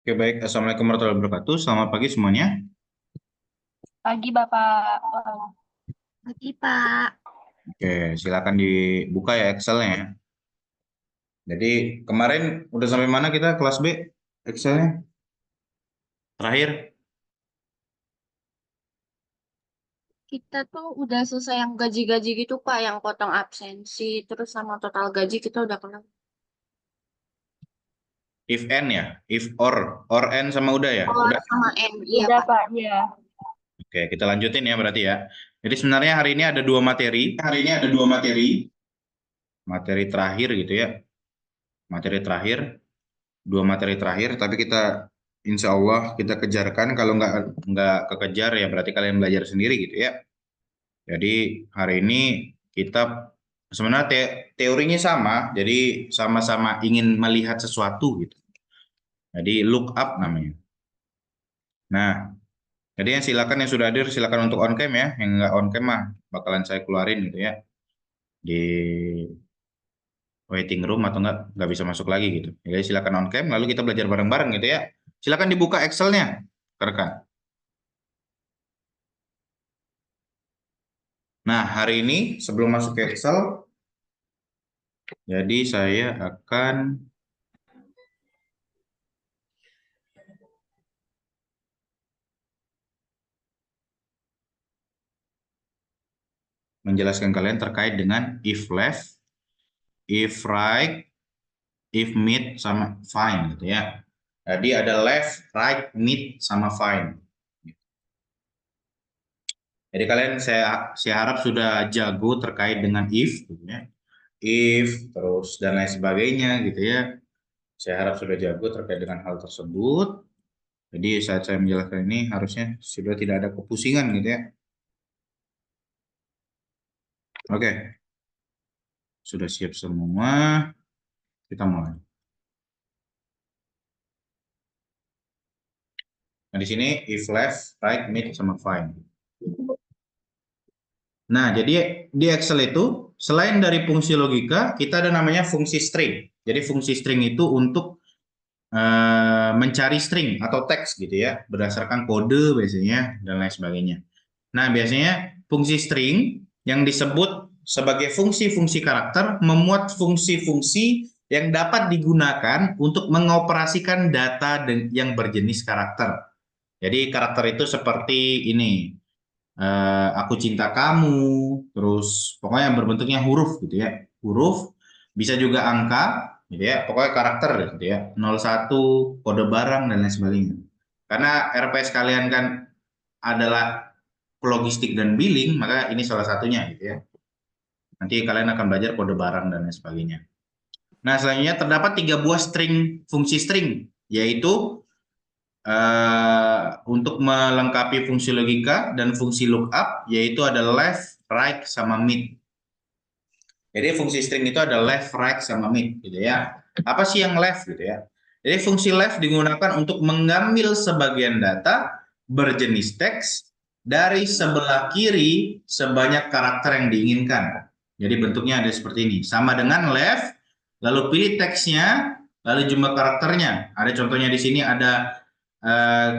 Oke, baik. Assalamualaikum warahmatullahi wabarakatuh. Selamat pagi semuanya. Pagi Bapak. Pagi, Pak. Oke, silakan dibuka ya Excelnya ya. Jadi kemarin udah sampai mana kita kelas B Excelnya? Terakhir. Kita tuh udah selesai yang gaji-gaji gitu, Pak, yang potong absensi, terus sama total gaji kita udah kelar. If N ya? If or N sama udah ya? Oh, Udah. sama N, iya, Udah Pak. Pak, ya. Oke, kita lanjutin ya berarti ya. Jadi sebenarnya hari ini ada dua materi. Hari ini ada dua materi. Materi terakhir gitu ya. Materi terakhir. Dua materi terakhir. Tapi kita insya Allah kita kejarkan. Kalau nggak kekejar ya berarti kalian belajar sendiri gitu ya. Jadi hari ini kita sebenarnya teorinya sama, jadi sama-sama ingin melihat sesuatu gitu. Jadi look up namanya. Nah, jadi yang silakan yang sudah hadir silakan untuk on cam ya, yang nggak on cam mah bakalan saya keluarin gitu ya di waiting room atau nggak bisa masuk lagi gitu. Jadi silakan on cam lalu kita belajar bareng-bareng gitu ya. Silakan dibuka Excelnya, rekan. Nah, hari ini sebelum masuk ke Excel, jadi saya akan menjelaskan kalian terkait dengan if left, if right, if mid sama fine gitu ya. Jadi ada left, right, mid sama fine. Jadi kalian saya harap sudah jago terkait dengan if gitu ya. If terus dan lain sebagainya gitu ya. Saya harap sudah jago terkait dengan hal tersebut. Jadi saat saya menjelaskan ini harusnya sudah tidak ada kepusingan gitu ya. Oke, sudah siap semua. Kita mulai. Nah, di sini if left, right, mid sama fine. Nah, jadi di Excel itu selain dari fungsi logika, kita ada namanya fungsi string. Jadi fungsi string itu untuk mencari string atau teks gitu ya, berdasarkan kode biasanya dan lain sebagainya. Nah, biasanya fungsi string yang disebut sebagai fungsi-fungsi karakter memuat fungsi-fungsi yang dapat digunakan untuk mengoperasikan data yang berjenis karakter. Jadi karakter itu seperti ini, aku cinta kamu, terus pokoknya yang berbentuknya huruf gitu ya. Huruf, bisa juga angka gitu ya. Pokoknya karakter gitu ya. 01, kode barang dan lain sebagainya. Karena RPS kalian kan adalah logistik dan billing, maka ini salah satunya gitu ya. Nanti kalian akan belajar kode barang dan lain sebagainya. Nah, selanjutnya terdapat 3 buah fungsi string, yaitu untuk melengkapi fungsi logika dan fungsi lookup, yaitu ada left, right, sama mid. Jadi fungsi string itu ada left, right, sama mid gitu ya. Apa sih yang left gitu ya? Jadi fungsi left digunakan untuk mengambil sebagian data berjenis teks dari sebelah kiri sebanyak karakter yang diinginkan. Jadi bentuknya ada seperti ini. Sama dengan left, lalu pilih teksnya, lalu jumlah karakternya. Ada contohnya di sini ada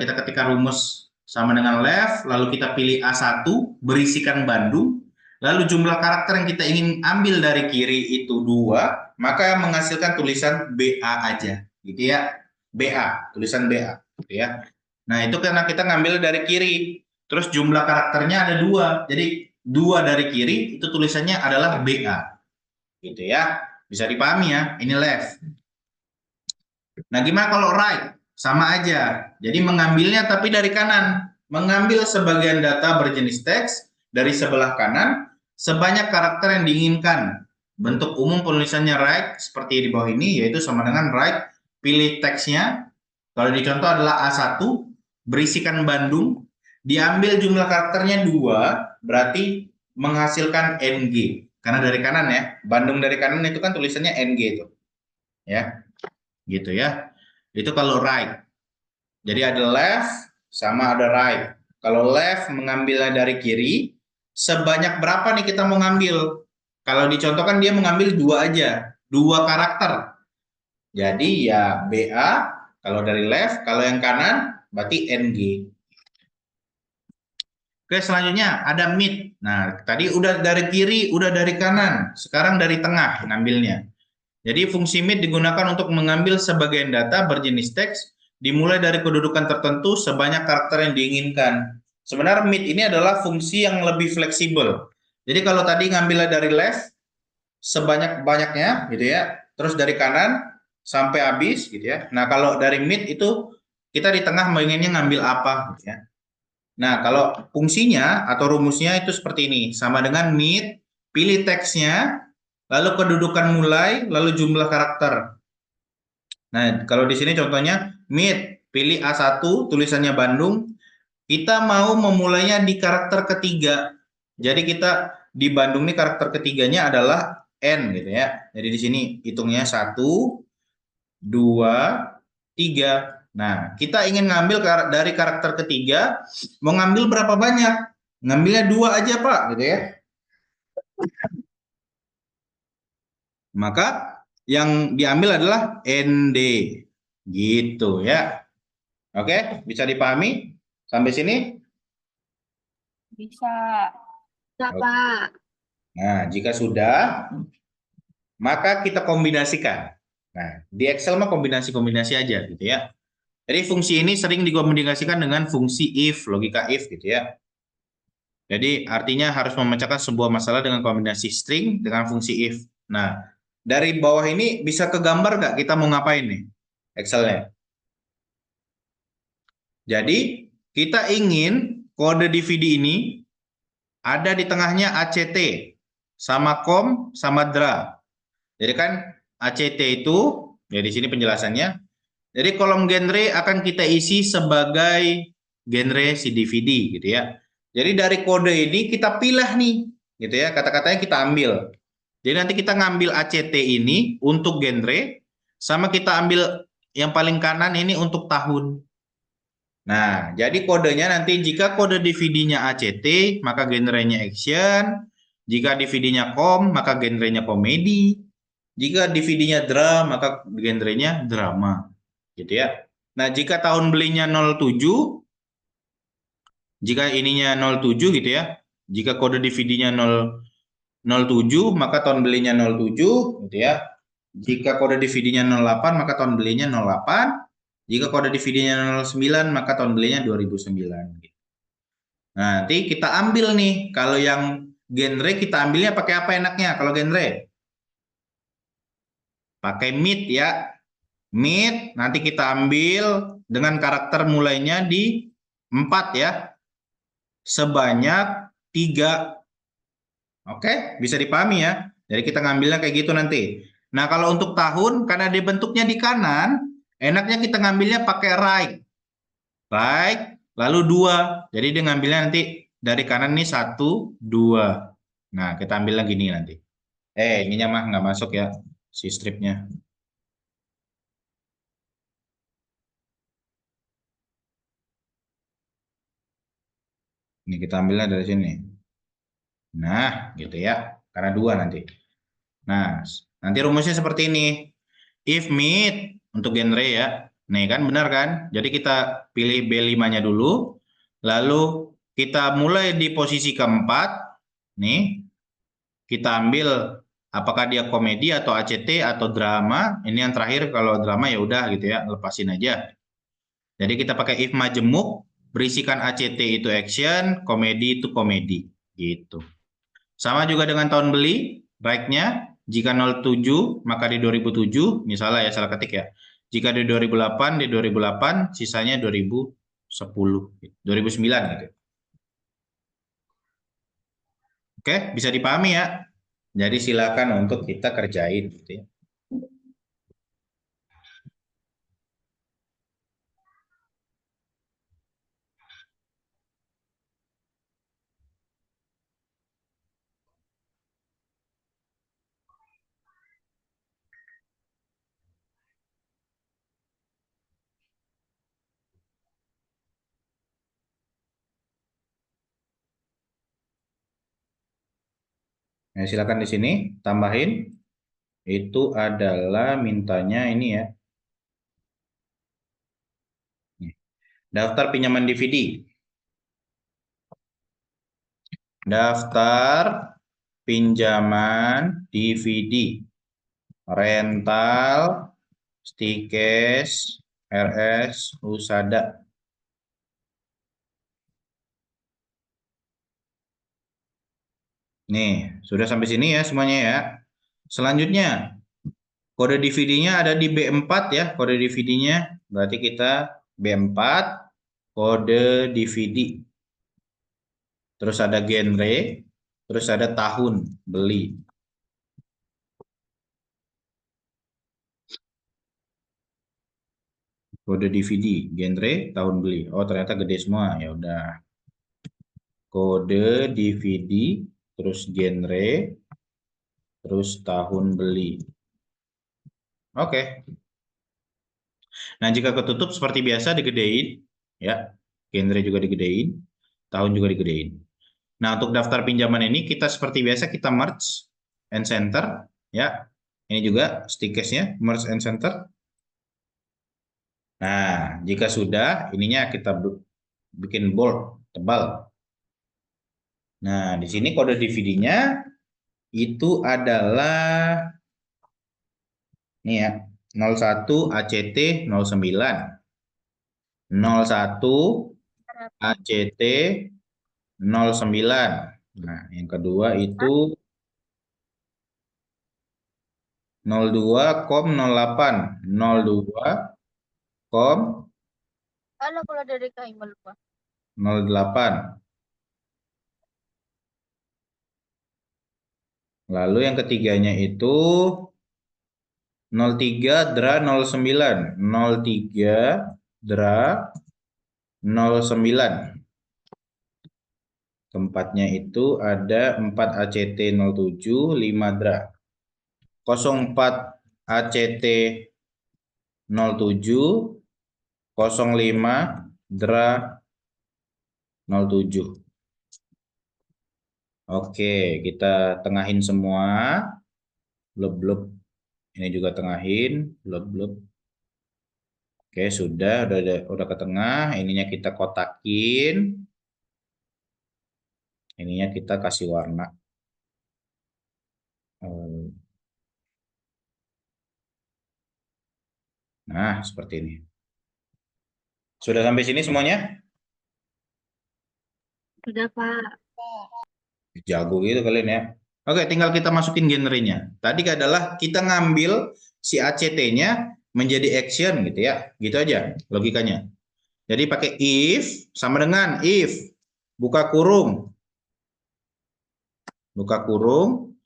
kita ketika rumus sama dengan left, lalu kita pilih A1, berisikan Bandung, lalu jumlah karakter yang kita ingin ambil dari kiri itu 2, maka menghasilkan tulisan BA aja, gitu ya. BA, tulisan BA, gitu ya. Nah, itu karena kita ngambil dari kiri. Terus jumlah karakternya ada 2. Jadi 2 dari kiri itu tulisannya adalah BA. Gitu ya. Bisa dipahami ya, ini left. Nah, gimana kalau right? Sama aja. Jadi mengambilnya tapi dari kanan. Mengambil sebagian data berjenis teks dari sebelah kanan sebanyak karakter yang diinginkan. Bentuk umum penulisannya right seperti di bawah ini, yaitu sama dengan right, pilih teksnya. Kalau dicontoh adalah A1, berisikan Bandung, diambil jumlah karakternya 2, berarti menghasilkan NG. Karena dari kanan ya, Bandung dari kanan itu kan tulisannya NG itu. Ya, gitu ya. Itu kalau right. Jadi ada left sama ada right. Kalau left mengambilnya dari kiri, sebanyak berapa nih kita mau ngambil? Kalau dicontohkan dia mengambil 2 aja, 2 karakter. Jadi ya BA Kalau dari left, kalau yang kanan berarti NG. Oke, selanjutnya ada mid. Nah, tadi udah dari kiri, udah dari kanan. Sekarang dari tengah ngambilnya. Jadi fungsi mid digunakan untuk mengambil sebagian data berjenis teks dimulai dari kedudukan tertentu sebanyak karakter yang diinginkan. Sebenarnya mid ini adalah fungsi yang lebih fleksibel. Jadi kalau tadi ngambilnya dari left sebanyak-banyaknya gitu ya, terus dari kanan sampai habis gitu ya. Nah, kalau dari mid itu kita di tengah menginginnya ngambil apa gitu ya. Nah, kalau fungsinya atau rumusnya itu seperti ini, sama dengan mid, pilih teksnya, lalu kedudukan mulai, lalu jumlah karakter. Nah, kalau di sini contohnya mid, pilih A1, tulisannya Bandung, kita mau memulainya di karakter ketiga. Jadi kita di Bandung ini karakter ketiganya adalah N gitu ya. Jadi di sini hitungnya 1, 2, 3. Nah, kita ingin ngambil dari karakter ketiga, mau ngambil berapa banyak? Ngambilnya 2 aja Pak, gitu ya. Maka yang diambil adalah ND, gitu ya. Oke, bisa dipahami sampai sini? Bisa. Bisa, Oke. Pak. Nah, jika sudah, maka kita kombinasikan. Nah, di Excel mah kombinasi-kombinasi aja gitu ya. Jadi fungsi ini sering dikombinasikan dengan fungsi if, logika if gitu ya. Jadi artinya harus memecahkan sebuah masalah dengan kombinasi string dengan fungsi if. Nah, dari bawah ini bisa kegambar nggak kita mau ngapain nih Excelnya? Jadi kita ingin kode DVD ini ada di tengahnya ACT sama COM sama DRA. Jadi kan ACT itu, ya di sini penjelasannya. Jadi kolom genre akan kita isi sebagai genre si DVD gitu ya. Jadi dari kode ini kita pilih nih, gitu ya. Kata-katanya kita ambil. Jadi nanti kita ngambil ACT ini untuk genre, sama kita ambil yang paling kanan ini untuk tahun. Nah, jadi kodenya nanti jika kode DVD-nya ACT, maka genrenya action. Jika DVD-nya kom, maka genrenya komedi. Jika DVD-nya drama, maka genrenya drama. Gitu ya. Nah, jika tahun belinya 07, jika ininya 07 gitu ya. Jika kode DVD-nya 07, maka tahun belinya 07 gitu ya. Jika kode DVD-nya 08, maka tahun belinya 08. Jika kode DVD-nya 09, maka tahun belinya 2009 gitu. Nah, nanti kita ambil nih, kalau yang genre kita ambilnya pakai apa enaknya kalau genre? Pakai mid ya. Mid nanti kita ambil dengan karakter mulainya di 4 ya. Sebanyak 3. Oke, bisa dipahami ya. Jadi kita ngambilnya kayak gitu nanti. Nah, kalau untuk tahun karena dia bentuknya di kanan, enaknya kita ngambilnya pakai right. Right, lalu 2. Jadi dia ngambilnya nanti dari kanan nih 1, 2. Nah, kita ambil lagi nih nanti. Ininya mah nggak masuk ya, si stripnya. Ini kita ambilnya dari sini. Nah, gitu ya. Karena 2 nanti. Nah, nanti rumusnya seperti ini. If mid untuk genre ya. Nih kan benar kan? Jadi kita pilih B5-nya dulu. Lalu kita mulai di posisi keempat. Nih, kita ambil apakah dia komedi atau ACT atau drama. Ini yang terakhir, kalau drama ya udah gitu ya, lepasin aja. Jadi kita pakai if majemuk, berisikan ACT itu action, komedi itu komedi gitu. Sama juga dengan tahun beli, right-nya jika 07 maka di 2007, misalnya ya salah ketik ya. Jika di 2008 di 2008, sisanya 2010, 2009 gitu. Oke, bisa dipahami ya. Jadi silakan untuk kita kerjain gitu ya. Nah, silakan di sini tambahin. Itu adalah mintanya ini ya. Daftar pinjaman DVD. Daftar pinjaman DVD. Rental, Stikes, RS, Husada. Nih, sudah sampai sini ya semuanya ya. Selanjutnya, kode DVD-nya ada di B4 ya, kode DVD-nya. Berarti kita B4, kode DVD. Terus ada genre, terus ada tahun beli. Kode DVD, genre, tahun beli. Oh, ternyata gede semua. Ya udah. Kode DVD, terus genre, terus tahun beli. Oke. Nah, jika ketutup seperti biasa digedein, ya. Genre juga digedein, tahun juga digedein. Nah, untuk daftar pinjaman ini kita seperti biasa kita merge and center, ya. Ini juga stickesnya merge and center. Nah, jika sudah, ininya kita bikin bold, tebal. Nah, di sini kode DVD-nya itu adalah ini ya, 01 ACT 09. 01 ACT 09. Nah, yang kedua itu 02 kom 08. 02 kom Halo kalau dari Kaimul lupa. 08. Lalu yang ketiganya itu 03 dra 09. 03 dra 09. Keempatnya itu ada 4 ACT 07, 5 dra. 04 ACT 07, 05 dra 07. Oke, kita tengahin semua. Blub-blub. Ini juga tengahin. Blub-blub. Oke, udah ke tengah. Ininya kita kotakin. Ininya kita kasih warna. Nah, seperti ini. Sudah sampai sini semuanya? Sudah Pak. Jago gitu kalian ya. Oke, tinggal kita masukin genrenya. Tadi adalah kita ngambil si ACT-nya menjadi action gitu ya. Gitu aja logikanya. Jadi pakai if sama dengan if buka kurung. Buka kurung.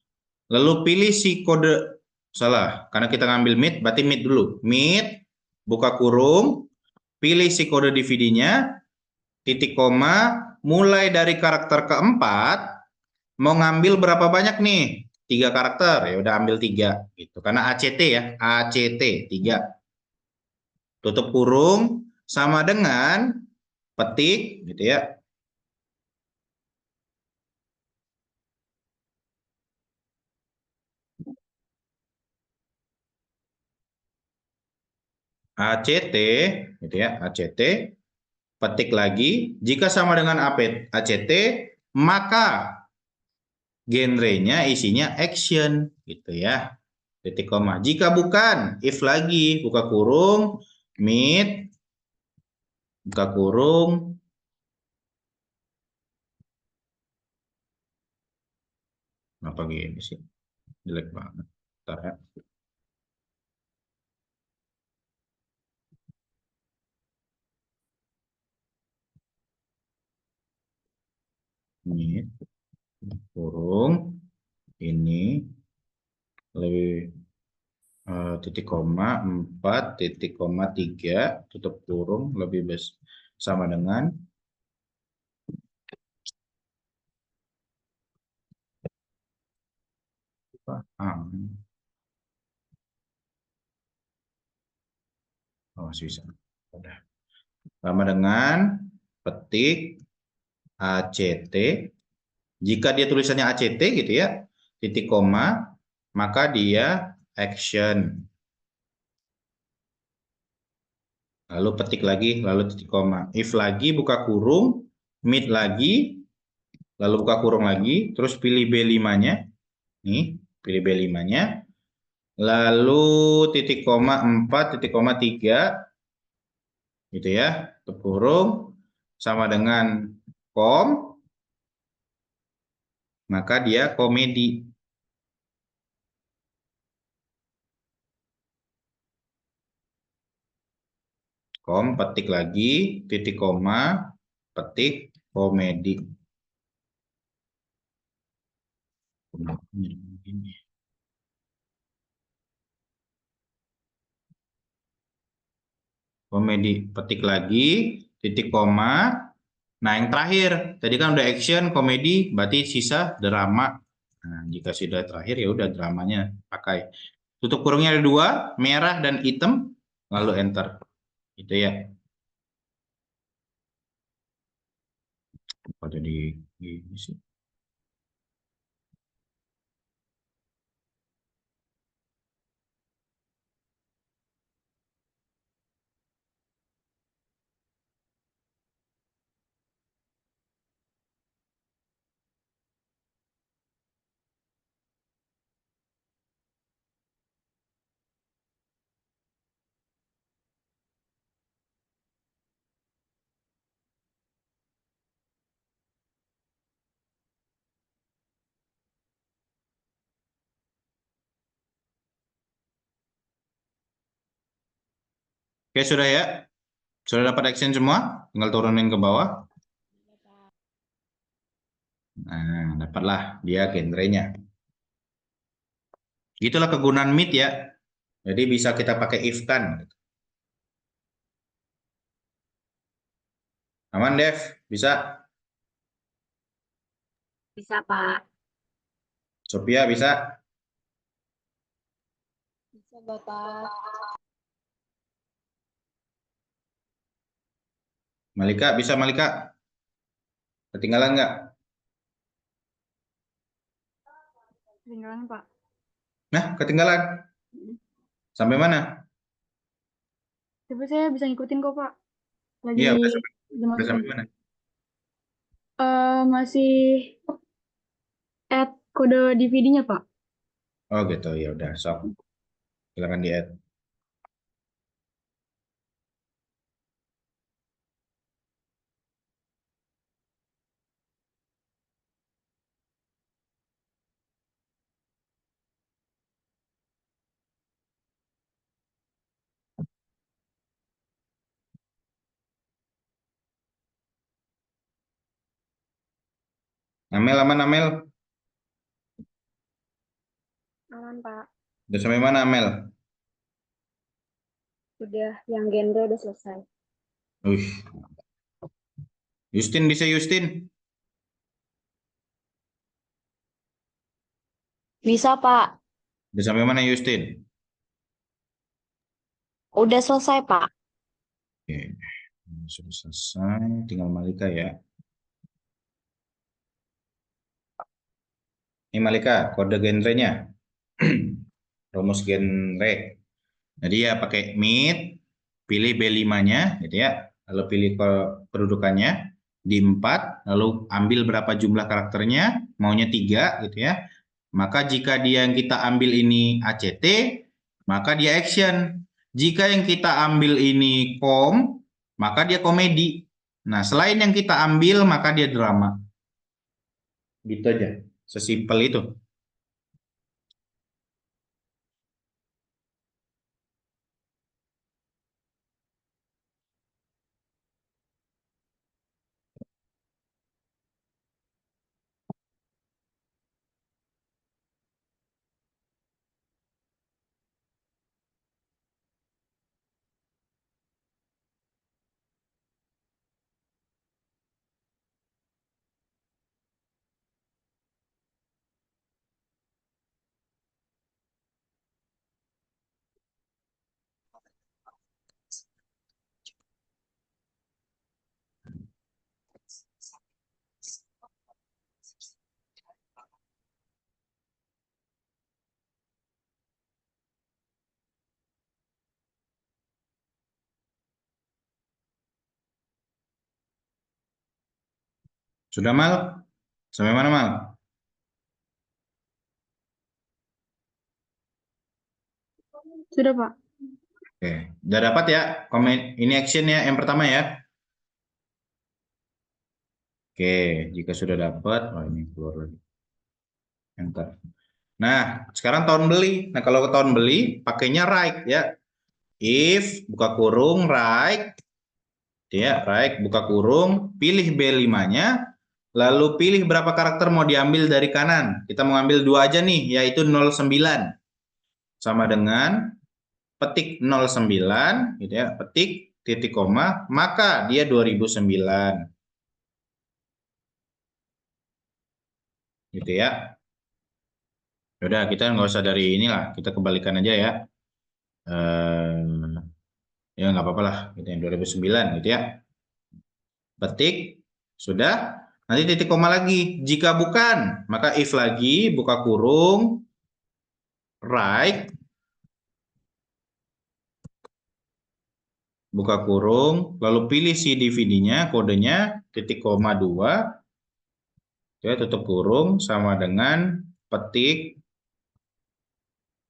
Lalu pilih si kode, salah, karena kita ngambil mid, berarti mid dulu. Mid, buka kurung, pilih si kode DVD-nya, titik koma, mulai dari karakter keempat, mau ngambil berapa banyak nih? 3 karakter, ya udah ambil 3 gitu. Karena ACT ya, ACT 3. Tutup kurung sama dengan petik gitu ya. ACT gitu ya, ACT, petik lagi, jika sama dengan ACT, maka genrenya isinya action gitu ya. Titik koma. Jika bukan, if lagi, buka kurung, mid, buka kurung, apa gini sih? Jelek banget. Bentar ya. Mid, kurung, ini lebih titik koma 4 titik koma 3 tutup kurung lebih sama dengan masih bisa. Udah. Sama dengan petik ACT. Jika dia tulisannya ACT gitu ya, titik koma, maka dia action. lalu petik lagi, lalu titik koma. If lagi, buka kurung, mid lagi, lalu buka kurung lagi, terus pilih B5-nya. Nih, pilih B5-nya. Lalu titik koma 4, titik koma 3, gitu ya. Tutup kurung, sama dengan kom, maka dia komedi. Kom, petik lagi, titik koma, petik komedi. Komedi, petik lagi, titik koma. Nah, yang terakhir, tadi kan udah action, komedi, berarti sisa drama. Nah, jika sudah terakhir ya udah dramanya pakai. Tutup kurungnya ada dua, merah dan hitam, lalu enter. Itu ya. Apa jadi gini sih? Oke, sudah ya? Sudah dapat action semua? Tinggal turunin ke bawah. Nah, dapatlah dia genrenya. Itulah kegunaan Meet ya. Jadi bisa kita pakai if kan. Aman, Dev? Bisa? Bisa, Pak. Sophia bisa? Bisa, Bapak. Malika bisa, Malika? Ketinggalan nggak? Kedengeran, Pak. Nah, ketinggalan. Sampai mana? Tapi saya bisa ngikutin kok, Pak. Lagi Iya, udah dimasukin. sampai mana? Masih add kode DVD-nya, Pak. Oh gitu, ya udah, sok. Silakan di-add. Amel, aman, Amel? Aman, Pak. Udah sampai mana, Amel? Udah, yang genre udah selesai. Wih, Justin bisa Justin? Bisa, Pak. Udah sampai mana Justin? Udah selesai, Pak. Oke, sudah selesai. Tinggal Malika ya. Ini Malika, kode genrenya. Rumus genre. Jadi ya pakai mid, pilih B5-nya gitu ya. Lalu pilih kedudukannya di 4, lalu ambil berapa jumlah karakternya, maunya 3 gitu ya. Maka jika dia yang kita ambil ini ACT, maka dia action. Jika yang kita ambil ini kom, maka dia komedi. Nah, selain yang kita ambil, maka dia drama. Gitu aja. Sesimpel itu. Sudah, Mal? Sampai mana, Mal? Sudah, Pak. Oke, udah dapat ya? Komen ini action ya, yang pertama ya. Oke, jika sudah dapat, oh ini keluar lagi. Enter. Nah, sekarang tahun beli. Nah, kalau tahun beli, pakainya right ya. If, buka kurung, right. Ya, right, buka kurung, pilih B5-nya, lalu pilih berapa karakter mau diambil dari kanan. Kita mau ambil 2 aja nih, yaitu 09. Sama dengan petik 09, gitu ya, petik, titik koma, maka dia 2009. Gitu ya. Udah, kita nggak usah dari inilah, kita kembalikan aja ya. Ya nggak apa-apa lah, gitu yang 2009 gitu ya. Petik, sudah. Nanti titik koma lagi. Jika bukan, maka if lagi, buka kurung, right, buka kurung, lalu pilih si DVD-nya, kodenya, titik koma 2, ya, tutup kurung, sama dengan petik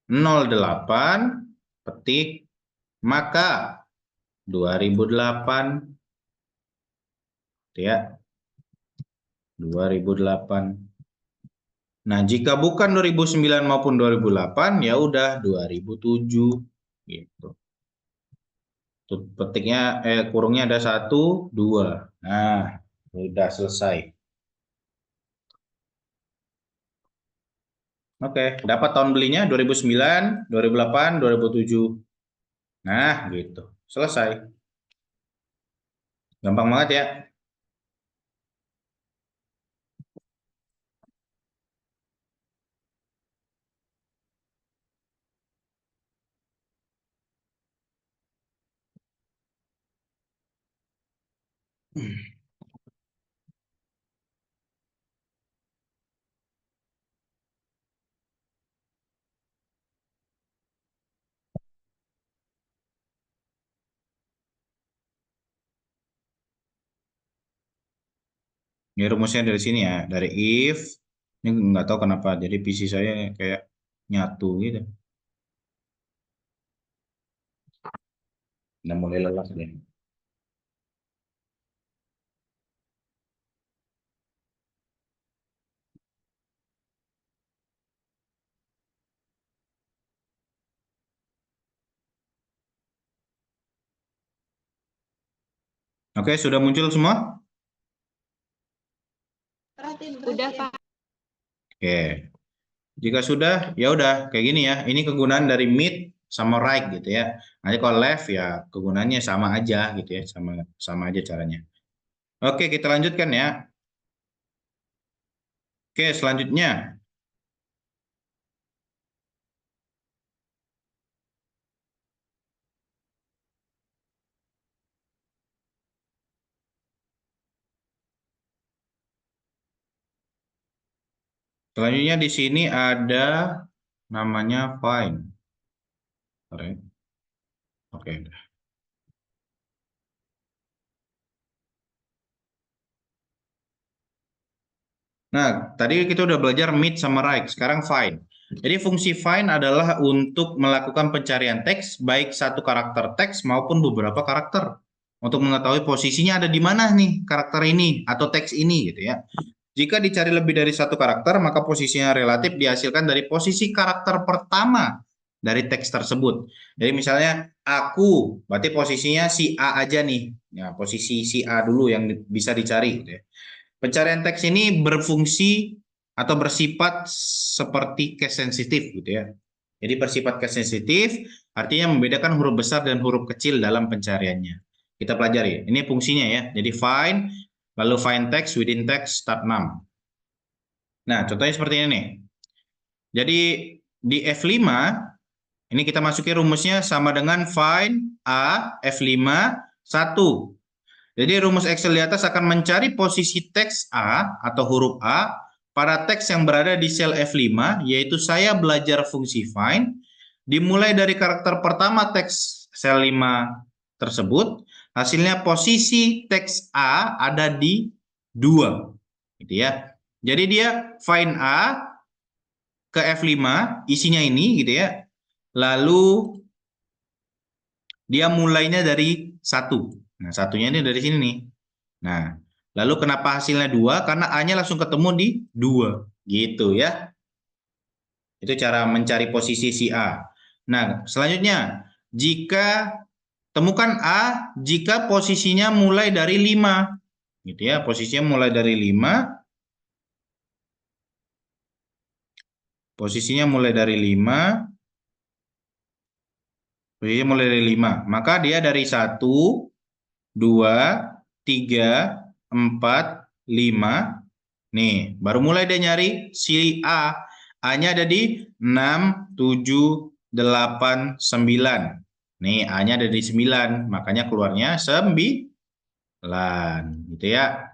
08, petik, maka 2008, ya, 2008. Nah, jika bukan 2009 maupun 2008, ya udah 2007, gitu. Tuh, petiknya, kurungnya ada 1, 2. Nah, udah selesai. Oke, dapat tahun belinya 2009, 2008, 2007. Nah, gitu. Selesai. Gampang banget ya. Ini rumusnya dari sini ya, dari if. Ini nggak tahu kenapa, jadi PC saya kayak nyatu gitu. Udah mulai lelah deh. Oke, sudah muncul semua? Udah, Pak. Oke. Jika sudah, ya udah kayak gini ya. Ini kegunaan dari mid sama right gitu ya. Nanti kalau left ya kegunaannya sama aja gitu ya, sama sama aja caranya. Oke, kita lanjutkan ya. Oke, selanjutnya. Selanjutnya di sini ada namanya find. Alright. Oke. Nah, tadi kita udah belajar mid sama right, sekarang find. Jadi fungsi find adalah untuk melakukan pencarian teks, baik satu karakter teks maupun beberapa karakter. Untuk mengetahui posisinya ada di mana nih karakter ini atau teks ini gitu ya. Jika dicari lebih dari satu karakter, maka posisinya relatif dihasilkan dari posisi karakter pertama dari teks tersebut. Jadi misalnya aku, berarti posisinya si A aja nih. Ya, posisi si A dulu yang bisa dicari gitu ya. Pencarian teks ini berfungsi atau bersifat seperti case sensitif gitu ya. Jadi bersifat case sensitif artinya membedakan huruf besar dan huruf kecil dalam pencariannya. Kita pelajari. Ini fungsinya ya. Jadi find, lalu find text within text start num. Nah, contohnya seperti ini nih. Jadi di F5 ini kita masuki rumusnya sama dengan find A F5 1. Jadi rumus Excel di atas akan mencari posisi teks A atau huruf A pada teks yang berada di sel F5, yaitu saya belajar fungsi find, dimulai dari karakter pertama teks sel 5 tersebut, hasilnya posisi teks A ada di 2. Gitu ya. Jadi dia find A ke F5, isinya ini gitu ya. Lalu dia mulainya dari 1. Nah, satunya ini dari sini nih. Nah, lalu kenapa hasilnya 2? Karena A-nya langsung ketemu di 2. Gitu ya. Itu cara mencari posisi si A. Nah, selanjutnya, jika temukan A jika posisinya mulai dari 5. Gitu ya, posisinya mulai dari 5. Posisinya mulai dari 5. Posisinya mulai dari 5. Maka dia dari 1, 2, 3, 4, 5. Nih, baru mulai dia nyari si A. A-nya ada di 6, 7, 8, 9. Nih, A-nya ada di 9. Makanya keluarnya 9. Gitu ya.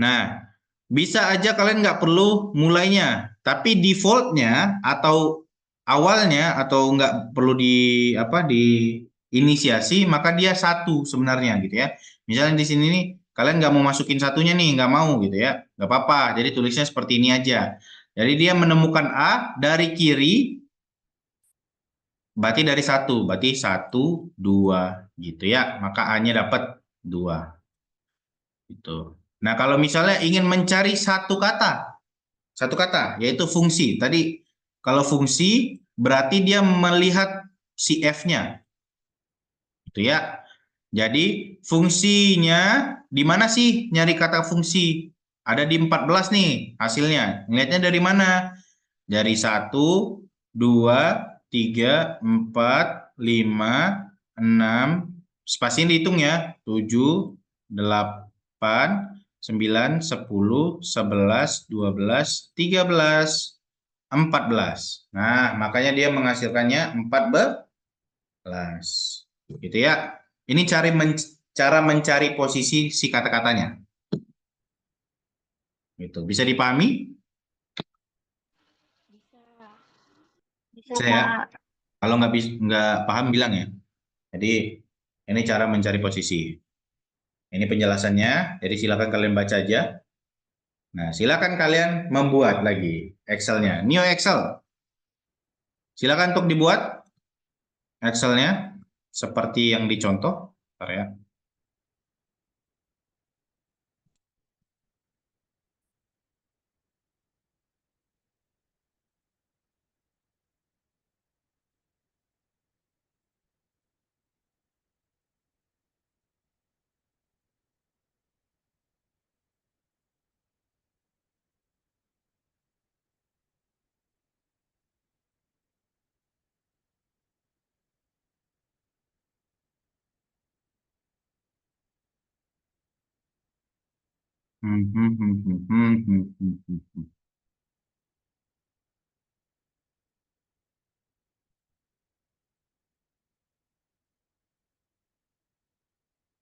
Nah, bisa aja kalian nggak perlu mulainya. Tapi defaultnya atau awalnya atau nggak perlu di apa di inisiasi, maka dia 1 sebenarnya gitu ya. Misalnya di sini nih kalian nggak mau masukin satunya nih, nggak mau gitu ya, nggak apa-apa. Jadi tulisnya seperti ini aja. Jadi dia menemukan A dari kiri, berarti dari 1, berarti 1, 2 gitu ya. Maka A-nya dapat 2 gitu. Nah, kalau misalnya ingin mencari satu kata, yaitu fungsi. Tadi kalau fungsi berarti dia melihat si F-nya, gitu ya. Jadi fungsinya di mana sih nyari kata fungsi? Ada di 14 nih hasilnya. Ngelihatnya dari mana? Dari 1, 2, 3, 4, 5, 6. Spasinya dihitung ya. 7, 8, 9, 10, 11, 12, 13, 14. Nah, makanya dia menghasilkannya 14. Gitu ya. Ini cara mencari posisi si kata-katanya. Gitu. Bisa dipahami? Bisa. Bisa, Saya Pak. kalau nggak paham bilang ya. Jadi ini cara mencari posisi. Ini penjelasannya. Jadi silakan kalian baca aja. Nah, silakan kalian membuat lagi Excel-nya. New Excel. Silakan untuk dibuat Excel-nya seperti yang dicontoh. Bentar ya.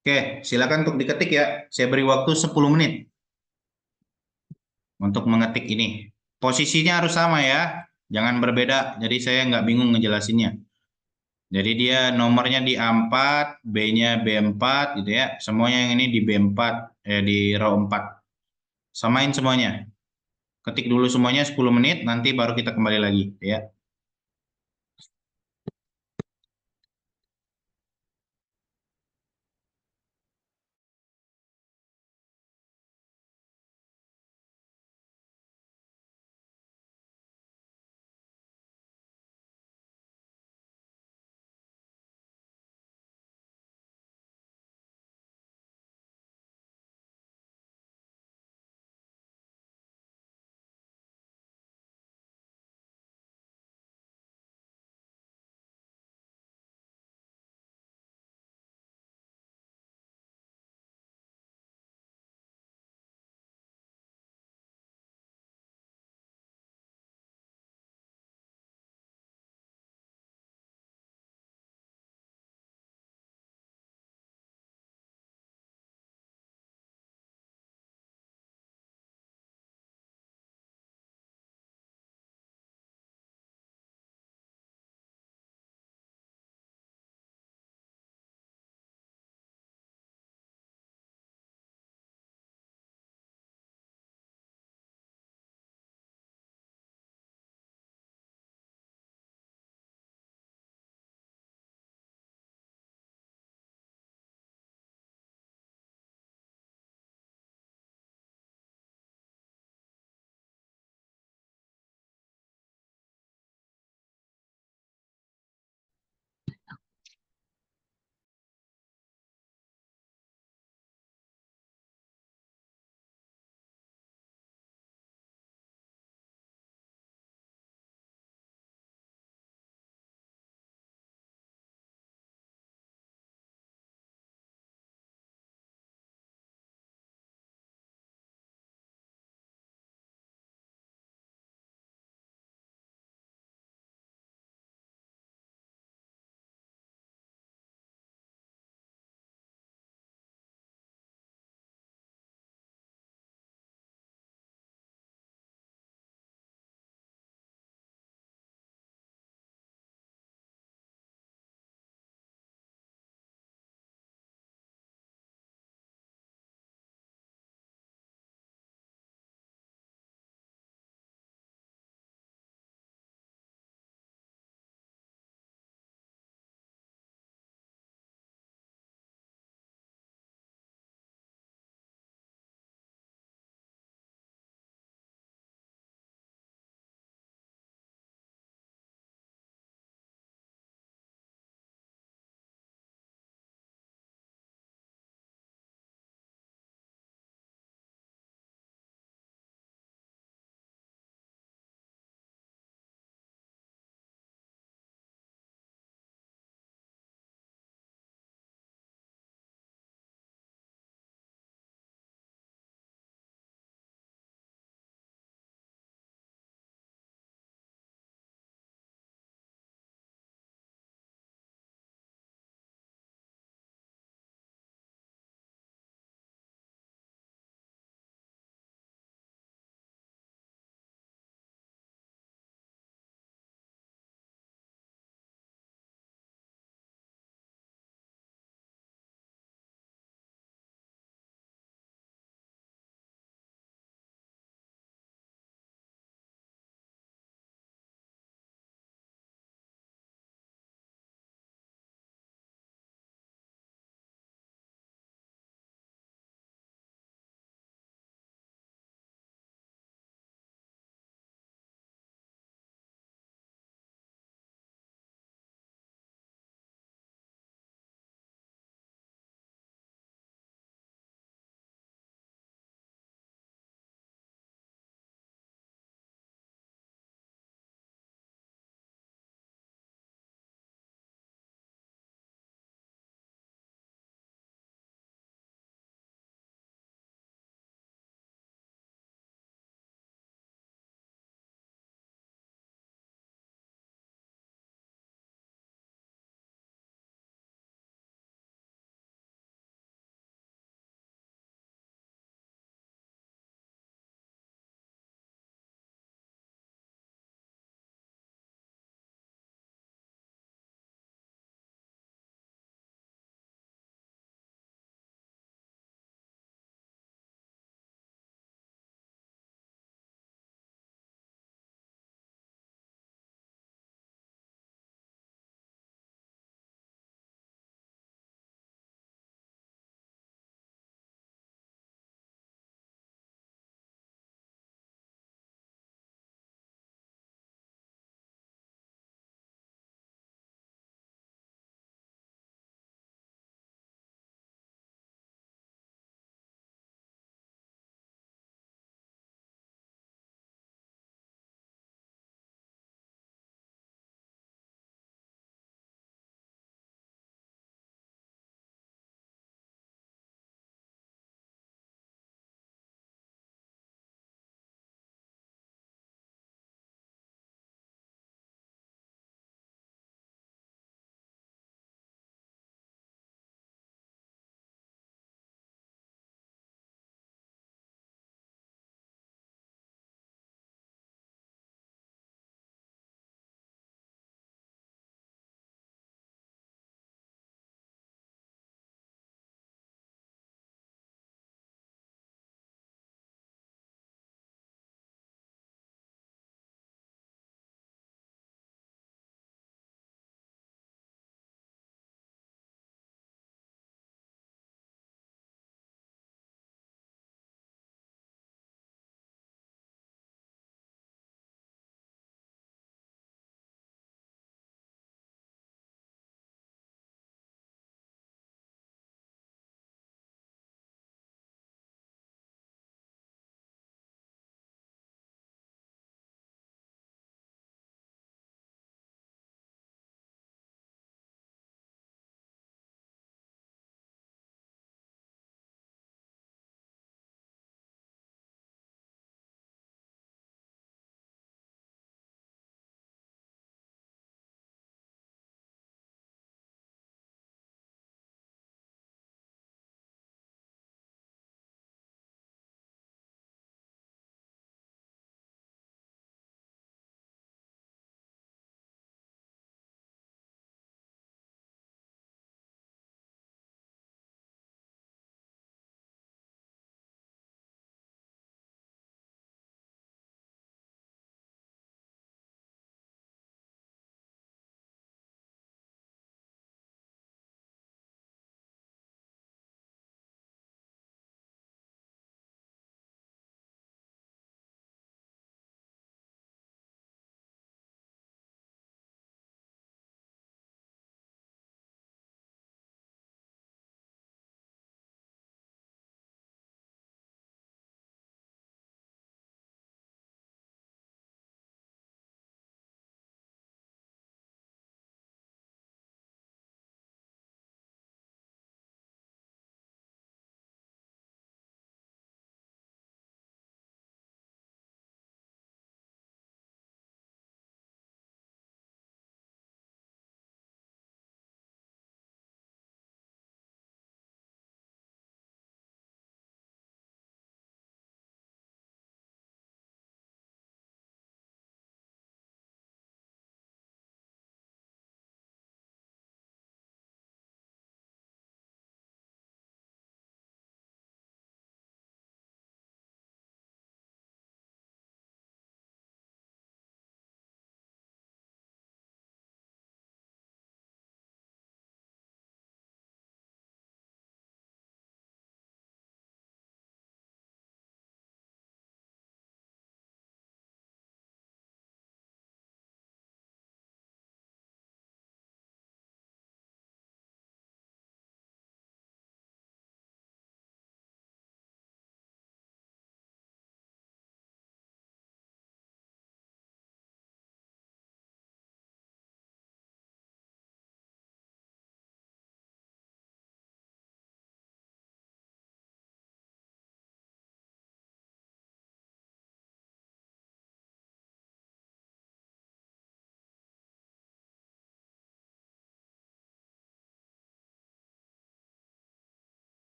Oke, silakan untuk diketik ya. Saya beri waktu 10 menit untuk mengetik ini. Posisinya harus sama ya, jangan berbeda. Jadi saya nggak bingung ngejelasinnya. Jadi dia nomornya di A4, B-nya B4 gitu ya. Semuanya yang ini di B4, di row 4. Samain semuanya. Ketik dulu semuanya 10 menit, nanti baru kita kembali lagi ya.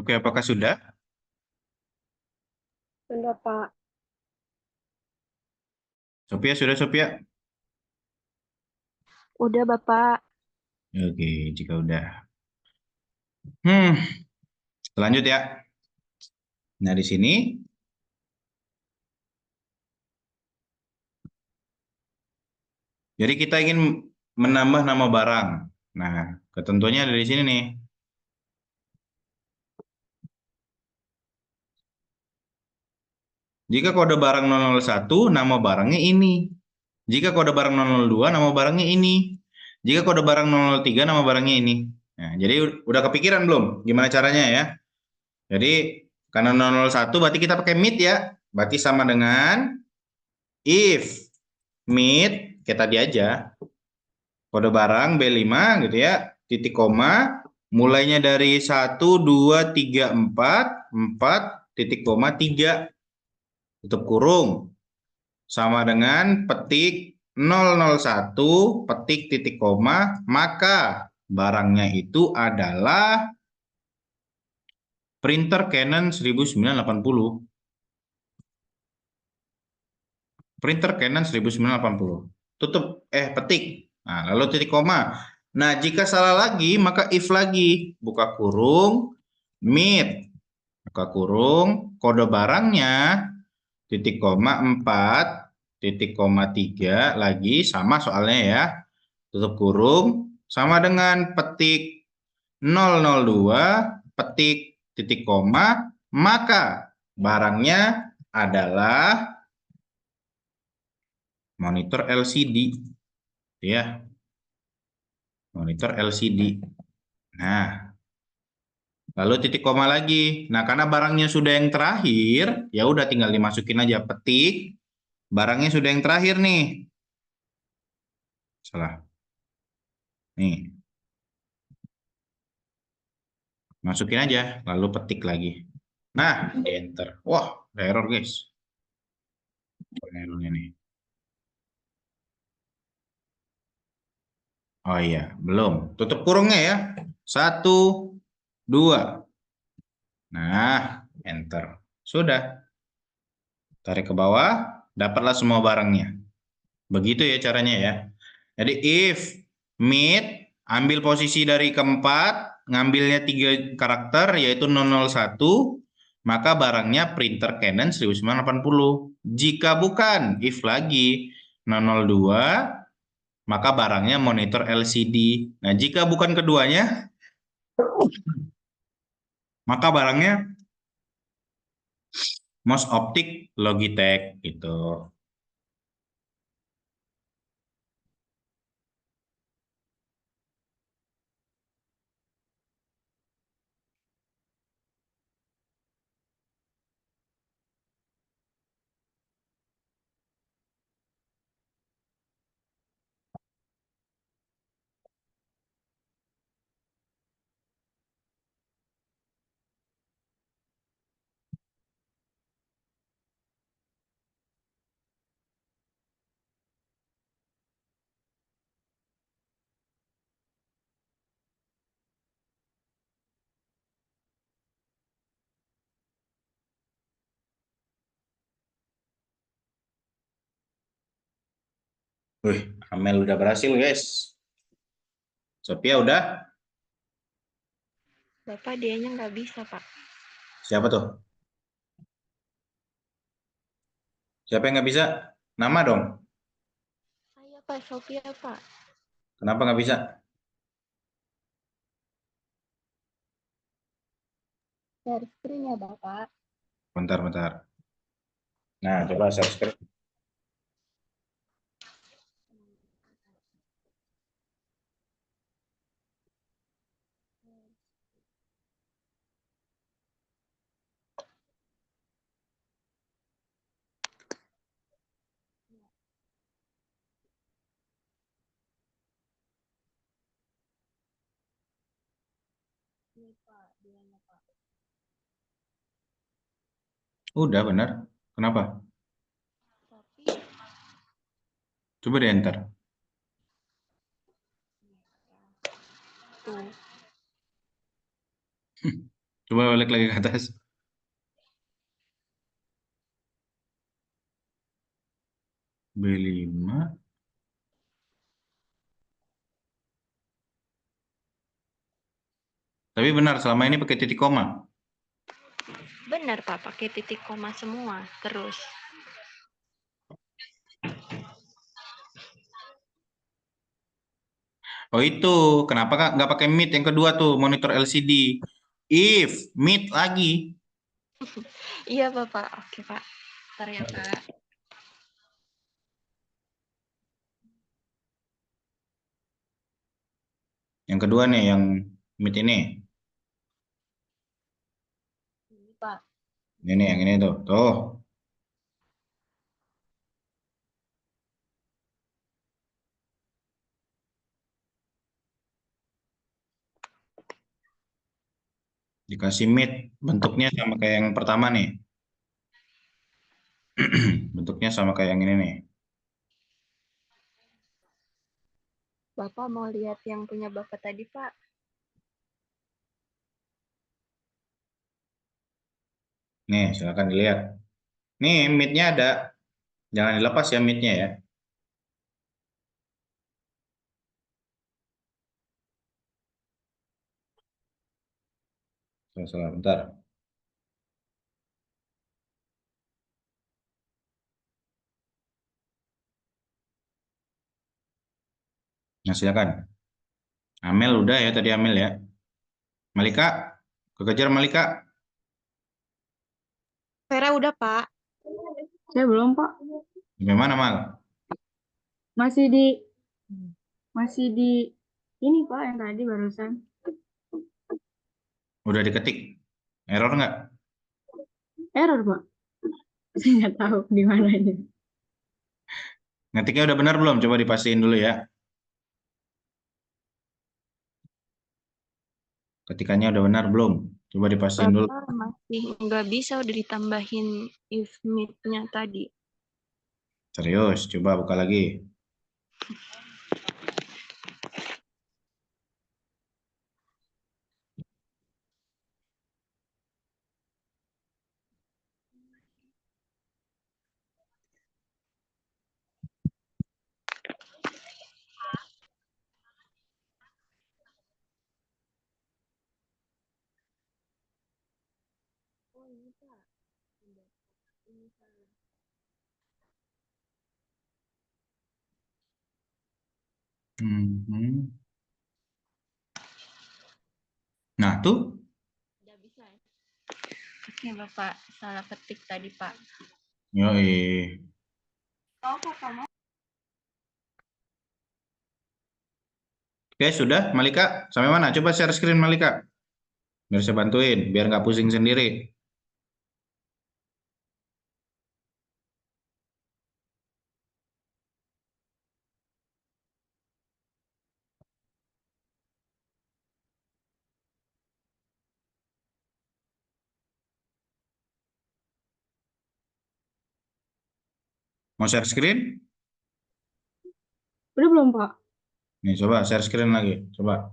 Oke, apakah sudah? Sudah, Pak. Sophia, sudah Sophia? Udah, Bapak. Oke, jika udah. Hmm, lanjut ya. Nah, di sini jadi kita ingin menambah nama barang. Nah, ketentuannya ada di sini nih. Jika kode barang 001, nama barangnya ini. Jika kode barang 002, nama barangnya ini. Jika kode barang 003, nama barangnya ini. Nah, jadi udah kepikiran belum gimana caranya ya? Jadi karena 001 berarti kita pakai meet ya. Berarti sama dengan if meet kayak tadi aja. Kode barang B5 gitu ya. Titik koma mulainya dari 1 2 3 4 4 titik koma 3 tutup kurung sama dengan petik 001 petik titik koma maka barangnya itu adalah printer Canon 1980. Printer Canon 1980. Tutup petik. Nah, lalu titik koma. Nah, jika salah lagi maka if lagi. Buka kurung meet. Buka kurung kode barangnya titik koma 4 titik koma 3 lagi sama soalnya ya. Tutup kurung sama dengan petik 002 petik titik koma maka barangnya adalah monitor LCD ya, monitor LCD. Nah, lalu titik koma lagi. Nah, karena barangnya sudah yang terakhir, ya udah tinggal dimasukin aja petik. Barangnya sudah yang terakhir nih. Salah. Nih, masukin aja, lalu petik lagi. Nah, enter. Wah, ada error guys. Ada errornya nih. Oh iya, belum. Tutup kurungnya ya. 1, 2. Nah, enter. Sudah. Tarik ke bawah, dapatlah semua barangnya. Begitu ya caranya ya. Jadi if mid, ambil posisi dari keempat, ngambilnya 3 karakter yaitu 001, maka barangnya printer Canon 1980. Jika bukan, if lagi 002, maka barangnya monitor LCD. Nah, jika bukan keduanya, maka barangnya mouse optik Logitech gitu. Wih, Amel udah berhasil guys. Sophia udah? Bapak dianya nggak bisa, Pak. Siapa tuh? Siapa yang nggak bisa? Nama dong. Saya, Pak. Sophia, Pak. Kenapa nggak bisa? Share screen ya, Bapak. Bentar, bentar. Nah, coba share screen. Ini, Pak. Dianya, Pak. Udah benar. Kenapa? Tapi, Coba deh enter. tuh. Coba balik lagi ke atas. B5. Tapi benar, selama ini pakai titik koma. Benar Pak, pakai titik koma semua. Terus. Oh itu, kenapa Kak nggak pakai mid yang kedua tuh, monitor LCD. If, mid lagi. Iya Bapak, oke Pak. Ntar ya Pak. Yang kedua nih, yang mid ini. Ini Pak. Ini yang ini tuh. Tuh, dikasih mid. Bentuknya sama kayak yang pertama nih. Bentuknya sama kayak yang ini nih. Bapak mau lihat yang punya Bapak tadi Pak? Nih, silakan dilihat. Nih, midnya ada. Jangan dilepas ya midnya ya. Salah, bentar. Nah, silakan. Amel udah ya tadi Amel ya. Malika, kekejar Malika. Vera udah Pak. Saya belum, Pak. Gimana Mal? Masih di masih di ini, Pak, yang tadi barusan. Udah diketik. Error nggak? Error, Pak. Saya nggak tahu di mananya. Ngetiknya udah benar belum? Coba dipastiin dulu ya. Ketikannya udah benar belum? Coba dipastiin dulu. Bapak masih nggak bisa udah ditambahin if meet-nya tadi. Serius, coba buka lagi. Oh ini Pak. Ini salah. Mhm. Nah tuh, Udah bisa ya? Oke Bapak, salah ketik tadi Pak. yoi. Oh Bapak. Oke, sudah Malika. Sampai mana? Coba share screen Malika. Biar saya bantuin, biar nggak pusing sendiri. Mau share screen? Udah belum, Pak? Nih, coba share screen lagi. Coba.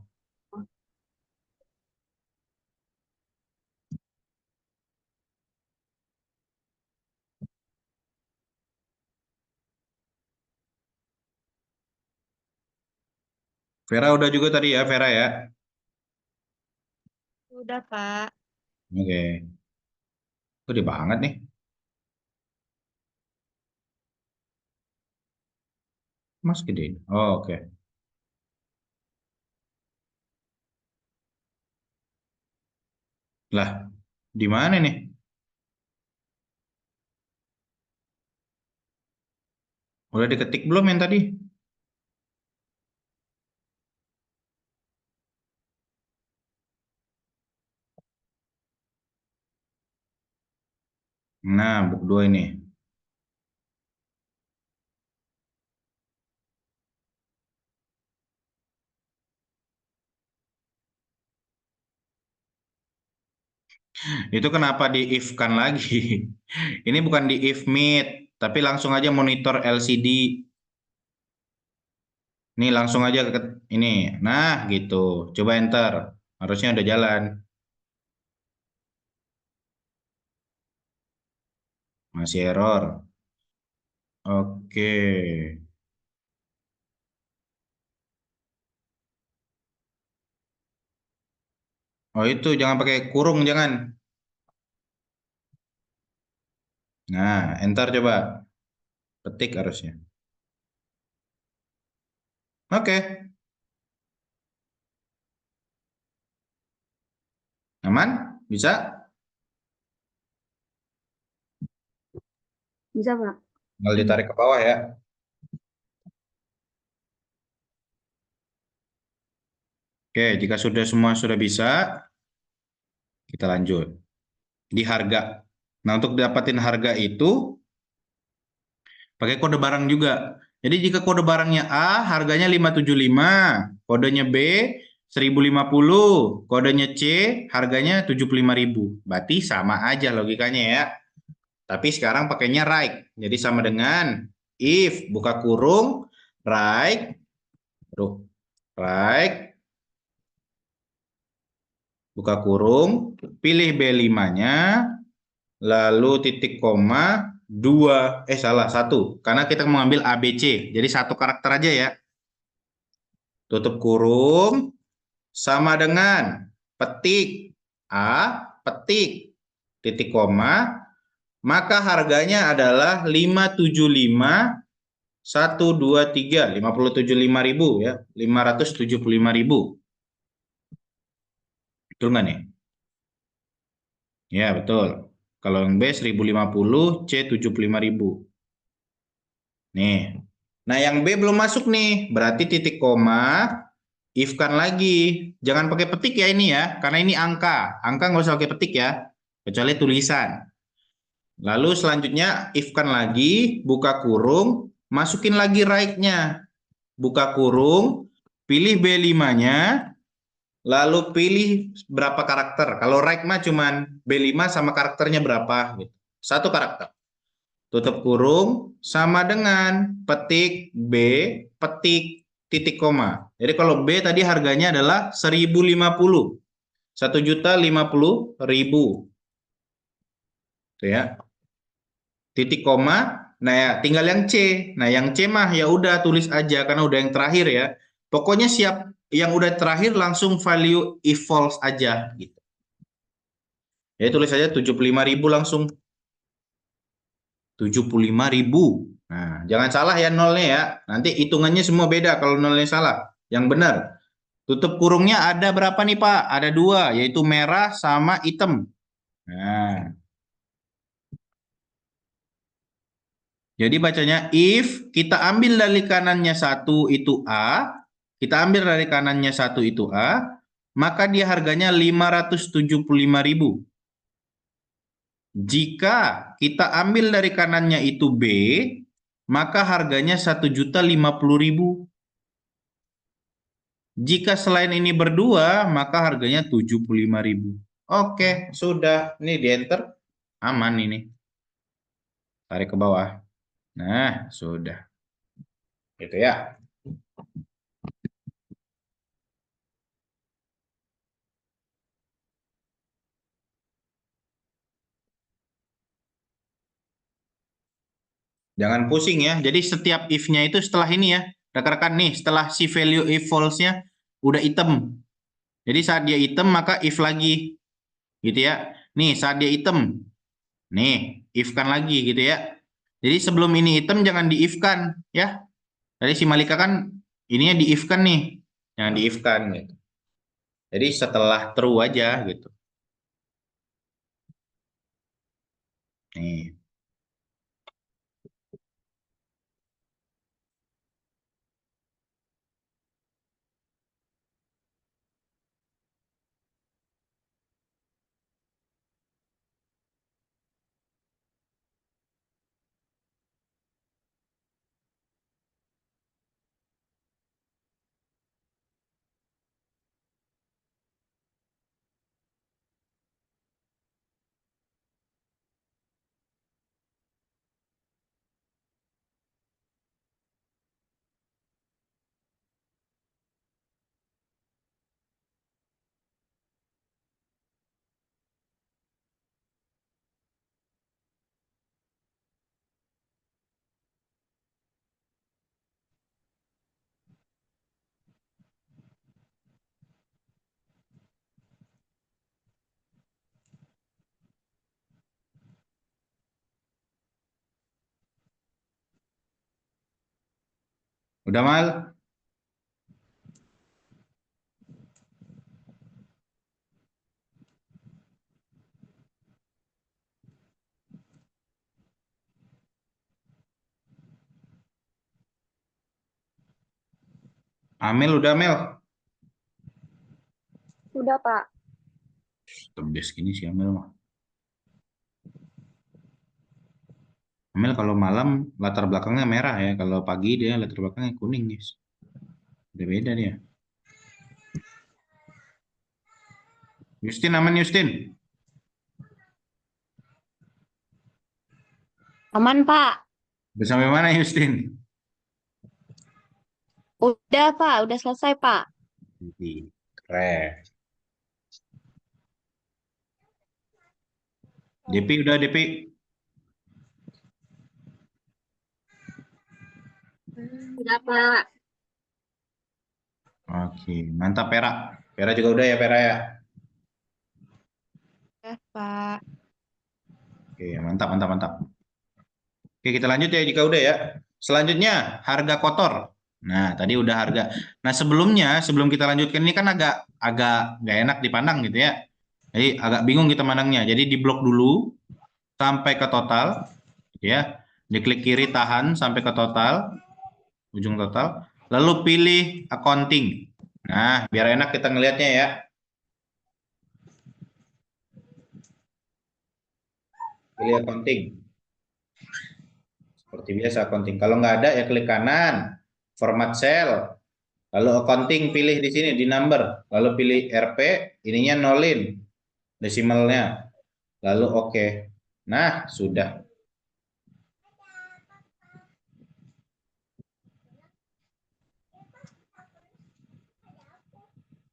Vera udah juga tadi ya, Vera ya. Udah Pak. Oke. Gede banget nih. Mas gede. Oh, oke. Lah, di mana nih? Udah diketik belum yang tadi? Nah, buku 2 ini. Itu kenapa di if-kan lagi? Ini bukan di if meet, tapi langsung aja monitor LCD. Nih langsung aja ke ini. Nah, gitu. Coba enter. Harusnya udah jalan. Masih error. Oke. Oh itu jangan pakai kurung, jangan. Nah, enter coba. Petik harusnya. Oke. Aman? Bisa? Bisa, Pak. Tinggal ditarik ke bawah ya. Oke, jika sudah semua sudah bisa, kita lanjut. Di harga. Nah, untuk dapatin harga itu, pakai kode barang juga. Jadi jika kode barangnya A, harganya 575, kodenya B 1050, kodenya C, harganya 75.000. Berarti sama aja logikanya ya. Tapi sekarang pakainya right. Jadi sama dengan if buka kurung right, aduh, right, buka kurung, pilih B5-nya, lalu titik koma, 2, salah, 1. Karena kita mengambil ABC, jadi satu karakter aja ya. Tutup kurung, sama dengan petik A, petik, titik koma, maka harganya adalah 575.123, 575.000 ya, 575.000. Betul nggak nih? Ya, betul. Kalau yang B 1050, C 75.000. Nih. Nah, yang B belum masuk nih. Berarti titik koma, if-kan lagi. Jangan pakai petik ya ini ya, karena ini angka. Angka nggak usah pakai petik ya, kecuali tulisan. Lalu selanjutnya if-kan lagi, buka kurung, masukin lagi right-nya. Buka kurung, pilih B5-nya, lalu pilih berapa karakter. Kalau right mah cuman B5 sama karakternya berapa gitu. Satu karakter. Tutup kurung sama dengan petik B, petik titik koma. Jadi kalau B tadi harganya adalah 1050. 1.050.000. Tuh ya. Titik koma. Nah ya, tinggal yang C. Nah, yang C mah ya udah tulis aja karena udah yang terakhir ya. Pokoknya siap yang udah terakhir langsung value if false aja gitu. Ya tulis aja 75.000 langsung. 75.000. Nah, jangan salah ya nolnya ya. Nanti hitungannya semua beda kalau nolnya salah. Yang benar. Tutup kurungnya ada berapa nih Pak? Ada dua, yaitu merah sama hitam. Nah, jadi bacanya if kita ambil dari kanannya satu itu A, kita ambil dari kanannya satu itu A, maka dia harganya 575.000. Jika kita ambil dari kanannya itu B, maka harganya 1.050.000. Jika selain ini berdua, maka harganya 75.000. Oke, sudah. Ini di enter. Aman ini. Tarik ke bawah. Nah, sudah. Gitu ya. Jangan pusing ya. Jadi setiap if-nya itu setelah ini ya. Rekan-rekan nih, setelah si value if false-nya udah hitam. Jadi saat dia hitam maka if lagi. Gitu ya. Nih, saat dia hitam. Nih, if-kan lagi gitu ya. Jadi sebelum ini hitam jangan di if-kan ya. Tadi si Malika kan ininya di if-kan nih. Jangan di if-kan gitu. Jadi setelah true aja gitu. Nih. Udah Mal? Amel udah Mel? Udah, Pak. Tebes gini sih Amel mah. Amel kalau malam latar belakangnya merah ya. Kalau pagi dia latar belakangnya kuning guys. Udah beda dia. Justin aman Justin? Aman, Pak. Udah sampai mana Justin? Udah, Pak. Udah selesai, Pak. Wih, keren. DP udah DP. Udah, Pak. Oke, mantap Pera. Pera juga udah ya Pera ya. Udah, Pak. Oke, mantap mantap mantap. Oke, kita lanjut ya jika udah ya. Selanjutnya harga kotor. Nah, tadi udah harga. Nah, sebelum kita lanjutkan ini kan agak agak nggak enak dipandang gitu ya. Jadi agak bingung kita mandangnya. Jadi di blok dulu sampai ke total ya. Diklik kiri tahan sampai ke total, ujung total. Lalu pilih accounting. Nah, biar enak kita ngelihatnya ya. Pilih accounting. Seperti biasa accounting. Kalau nggak ada ya klik kanan, format cell. Lalu accounting pilih di sini di number. Lalu pilih RP, ininya nolin desimalnya. Lalu oke. Nah, sudah.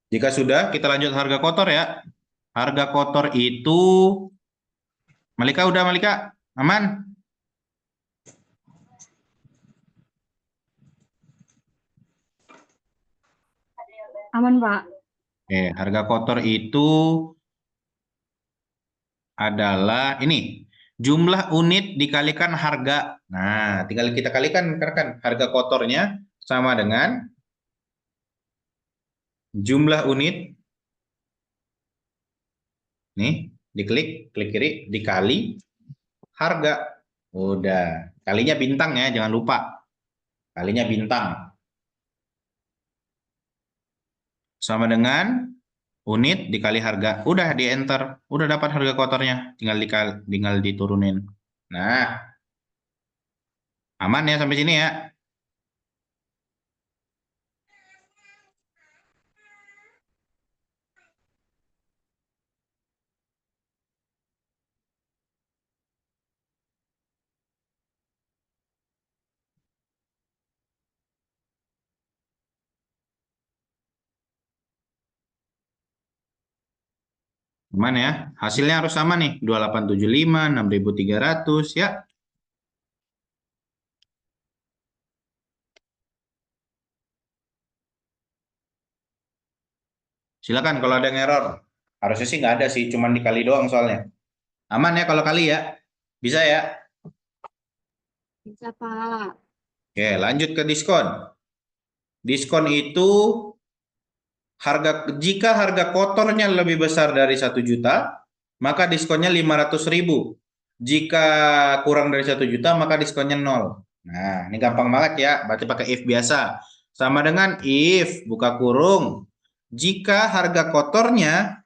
Jika sudah, kita lanjut harga kotor ya. Harga kotor itu Malika udah Malika? Aman? Aman, Pak. Oke, harga kotor itu adalah ini jumlah unit dikalikan harga. Nah, tinggal kita kalikan karena kan harga kotornya sama dengan jumlah unit. Nih, diklik, klik kiri, dikali harga. Udah, kalinya bintang ya, jangan lupa. Kalinya bintang. Sama dengan unit dikali harga. Udah di enter, udah dapat harga kotornya. Tinggal diturunin. Nah, aman ya sampai sini ya. Aman ya. Hasilnya harus sama nih. 2875, 6300 ya. Silakan kalau ada yang error. Harusnya sih nggak ada sih, cuman dikali doang soalnya. Aman ya kalau kali ya. Bisa ya. Bisa, Pak. Oke, lanjut ke diskon. Diskon itu jika harga kotornya lebih besar dari 1 juta, maka diskonnya 500.000. Jika kurang dari 1 juta, maka diskonnya 0. Nah, ini gampang banget ya. Berarti pakai if biasa. Sama dengan if, buka kurung. Jika harga kotornya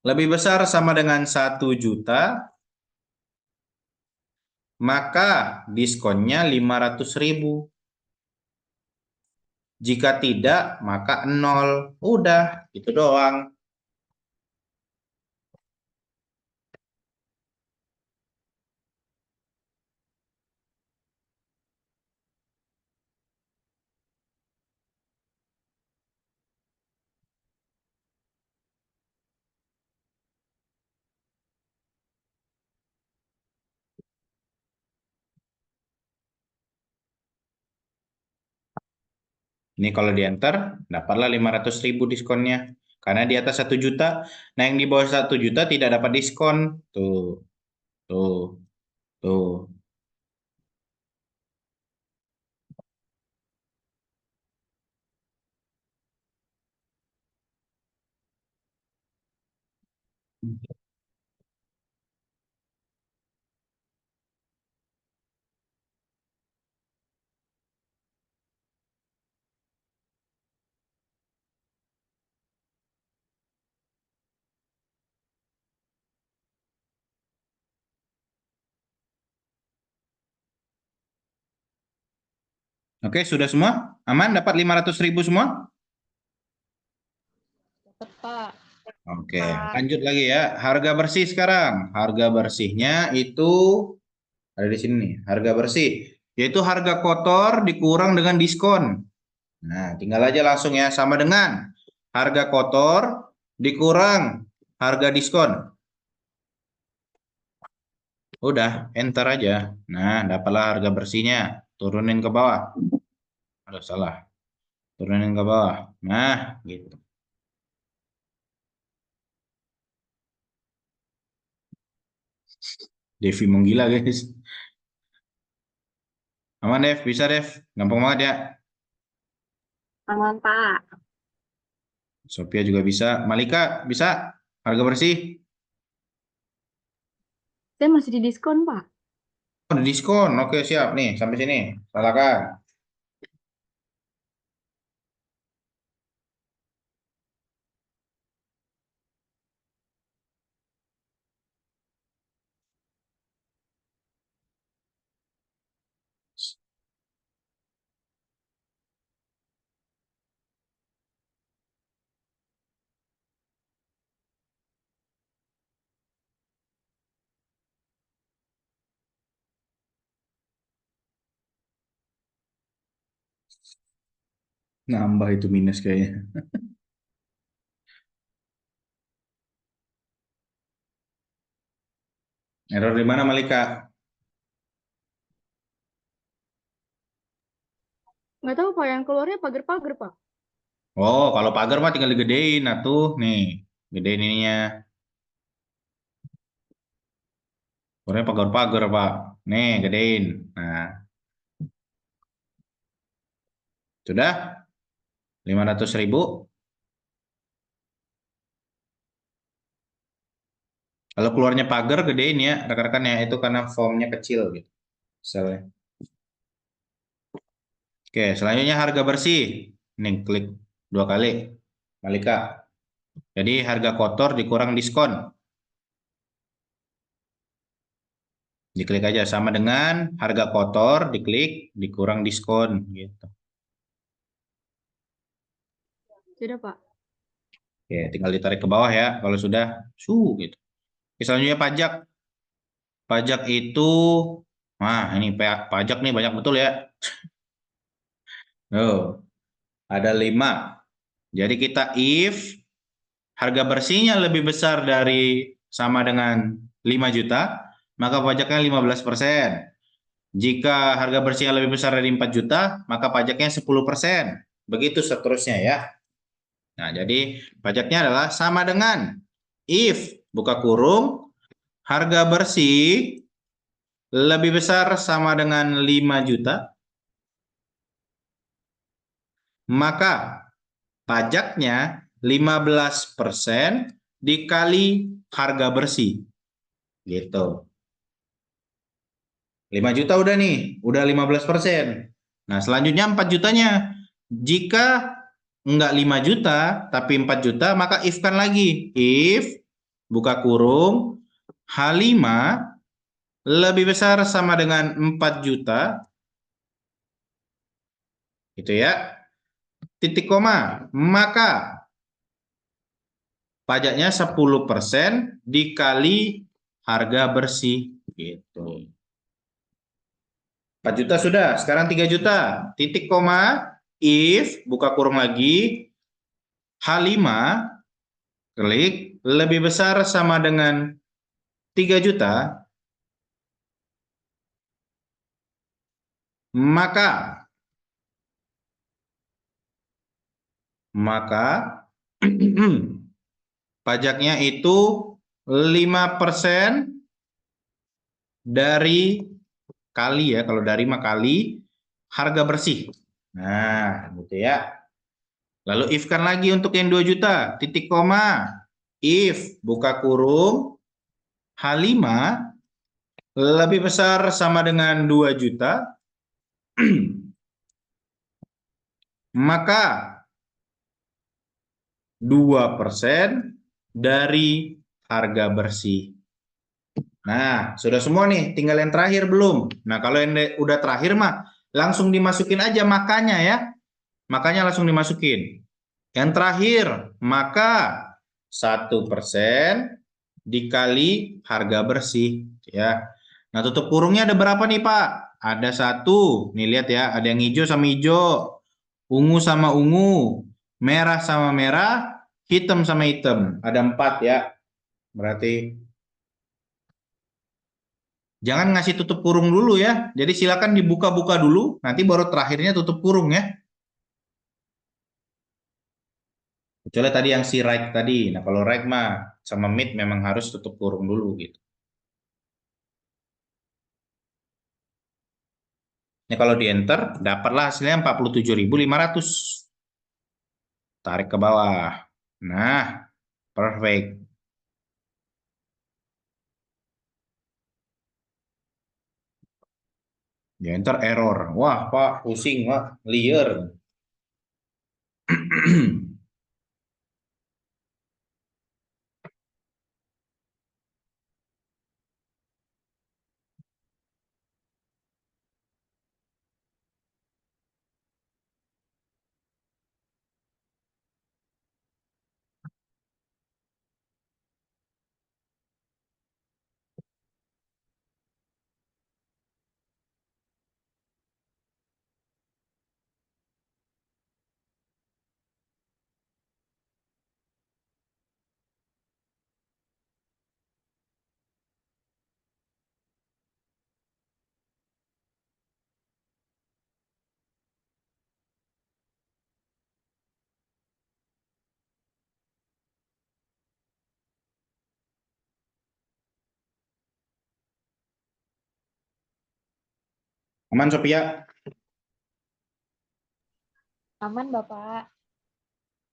lebih besar sama dengan 1 juta, maka diskonnya 500.000. Jika tidak, maka 0. Udah, itu doang. Ini kalau di enter, dapatlah 500.000 diskonnya. Karena di atas 1 juta. Nah, yang di bawah 1 juta tidak dapat diskon. Tuh, tuh, tuh. Oke, sudah semua? Aman? Dapat 500.000 semua? Dapat, Pak. Oke, Pak. lanjut lagi ya. Harga bersih sekarang. Harga bersihnya itu ada di sini nih. Harga bersih, yaitu harga kotor dikurang dengan diskon. Nah, tinggal aja langsung ya. Sama dengan harga kotor dikurang harga diskon. Udah, enter aja. Nah, dapatlah harga bersihnya. Turunin ke bawah. Aduh, salah. Turunin ke bawah. Nah, gitu. Devi menggila, guys. Aman, Dev. Bisa, Dev. Gampang banget ya. Aman, Pak. Sophia juga bisa. Malika, bisa? Harga bersih? Saya masih di diskon, Pak. Oh, ada diskon. Oke, siap. Nih, sampai sini. Silakan. Nambah itu minus kayaknya. Error di mana, Malika? Nggak tahu, Pak. Yang keluarnya pagar-pagar, Pak. Oh, kalau pagar mah tinggal digedein. Nah, tuh. Nih, gedein ininya. Keluarnya pagar-pagar, Pak. Nih, gedein. Nah, sudah? 500.000. Kalau keluarnya pagar, gedein ya. Rekan-rekan ya. Itu karena formnya kecil gitu. Misalnya. Oke, selanjutnya harga bersih. Nih, klik 2 kali. Malika. Jadi harga kotor dikurang diskon. Diklik aja sama dengan harga kotor, diklik dikurang diskon gitu. Sudah, Pak. Oke, tinggal ditarik ke bawah ya kalau sudah gitu. Oke, selanjutnya pajak. Pajak itu ini pajak nih banyak betul ya. Oh, ada 5. Jadi kita if harga bersihnya lebih besar dari sama dengan 5 juta, maka pajaknya 15%. Jika harga bersihnya lebih besar dari 4 juta, maka pajaknya 10%. Begitu seterusnya ya. Nah, jadi pajaknya adalah sama dengan if buka kurung harga bersih lebih besar sama dengan 5 juta, maka pajaknya 15% dikali harga bersih. Gitu. 5 juta udah nih, udah 15%. Nah, selanjutnya 4 jutanya. Jika enggak 5 juta, tapi 4 juta, maka if-kan lagi. If, buka kurung, H5 lebih besar sama dengan 4 juta. Gitu ya. Titik koma. Maka pajaknya 10% dikali harga bersih. Gitu. 4 juta sudah, sekarang 3 juta. Titik koma, if, buka kurung lagi, H5, klik, lebih besar sama dengan 3 juta, maka pajaknya itu 5% dari kali ya, kalau dari mah kali harga bersih. Nah, gitu ya. Lalu if-kan lagi untuk yang 2 juta, titik koma. if buka kurung H5 lebih besar sama dengan 2 juta, maka 2% dari harga bersih. Nah, sudah semua nih, tinggal yang terakhir belum? Nah, kalau yang udah terakhir mah langsung dimasukin aja makanya ya. Makanya langsung dimasukin. Yang terakhir, maka 1% dikali harga bersih ya. Nah, tutup kurungnya ada berapa nih, Pak? Ada 1. Nih lihat ya, ada yang hijau sama hijau, ungu sama ungu, merah sama merah, hitam sama hitam. Ada 4 ya. Berarti jangan ngasih tutup kurung dulu ya. Jadi silakan dibuka-buka dulu, nanti baru terakhirnya tutup kurung ya. Kecuali tadi yang si right tadi. Nah, kalau right mah sama mid memang harus tutup kurung dulu gitu. Ini kalau di enter, dapatlah hasilnya 47.500. Tarik ke bawah. Nah, perfect. Di enter error. Wah, Pak, pusing, Pak. Liar. Aman, Sophia? Aman, Bapak.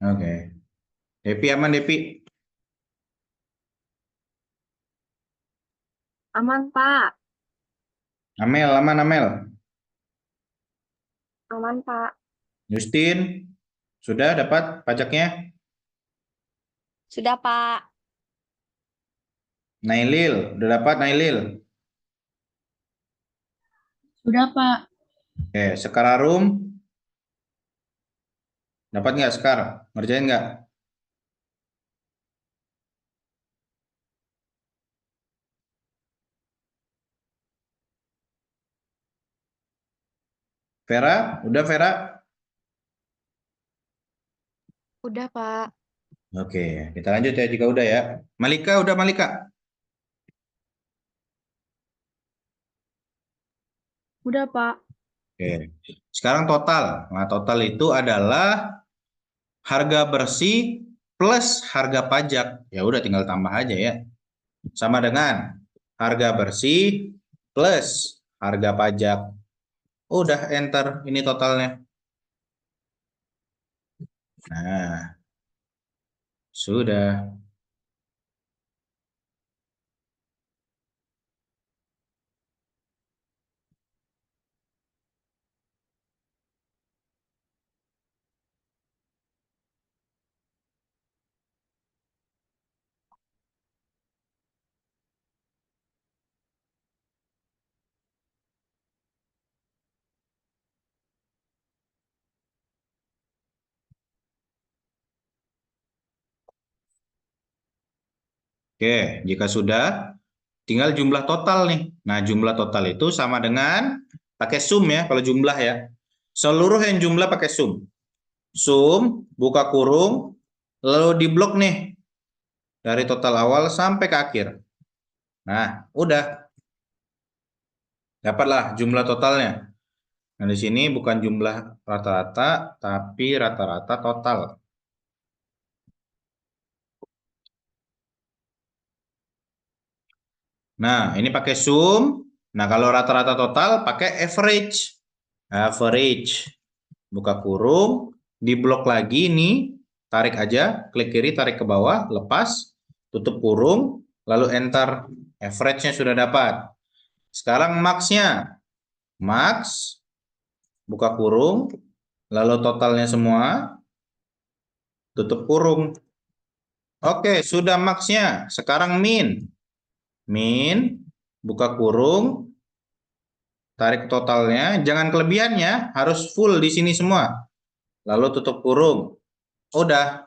Oke. Depi aman, Depi? Aman, Pak. Amel, aman, Amel? Aman, Pak. Justin, sudah dapat pajaknya? Sudah, Pak. Nailil, udah dapat Nailil? Sudah, Pak. Oke, Sekararum, dapat nggak Sekar? Ngerjain nggak? Vera, udah Vera? Udah, Pak. Oke, kita lanjut ya jika udah ya. Malika, udah Malika? Udah, Pak. Oke. Sekarang total. Nah, total itu adalah harga bersih plus harga pajak. Ya udah tinggal tambah aja ya. Sama dengan harga bersih plus harga pajak. Udah enter ini totalnya. Nah, sudah. Oke, jika sudah, tinggal jumlah total nih. Nah, jumlah total itu sama dengan pakai sum ya, kalau jumlah ya. Seluruh yang jumlah pakai sum. Sum, buka kurung, lalu diblok nih. Dari total awal sampai ke akhir. Nah, udah. Dapatlah jumlah totalnya. Nah, di sini bukan jumlah rata-rata, tapi rata-rata total. Nah, ini pakai sum. Nah, kalau rata-rata total pakai average. Average. Buka kurung, diblok lagi ini, tarik aja, klik kiri, tarik ke bawah, lepas. tutup kurung, lalu enter. Average-nya sudah dapat. Sekarang max-nya. Max, buka kurung, lalu totalnya semua, tutup kurung. Oke, sudah max-nya. Sekarang min. Min, buka kurung, tarik totalnya. Jangan kelebihannya, harus full di sini semua. Lalu tutup kurung. Udah.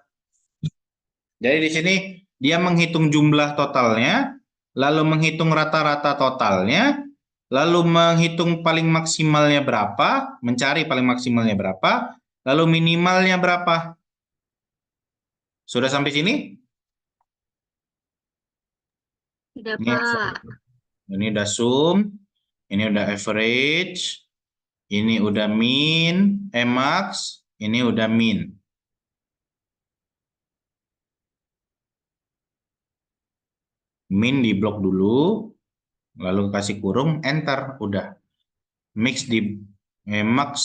Jadi di sini dia menghitung jumlah totalnya, lalu menghitung rata-rata totalnya, lalu menghitung paling maksimalnya berapa, mencari paling maksimalnya berapa, lalu minimalnya berapa. Sudah sampai sini? Udah, Ini, Pak. ini udah sum, ini udah average, ini udah min, max, ini udah min. Min di blok dulu, lalu kasih kurung, enter, udah. Max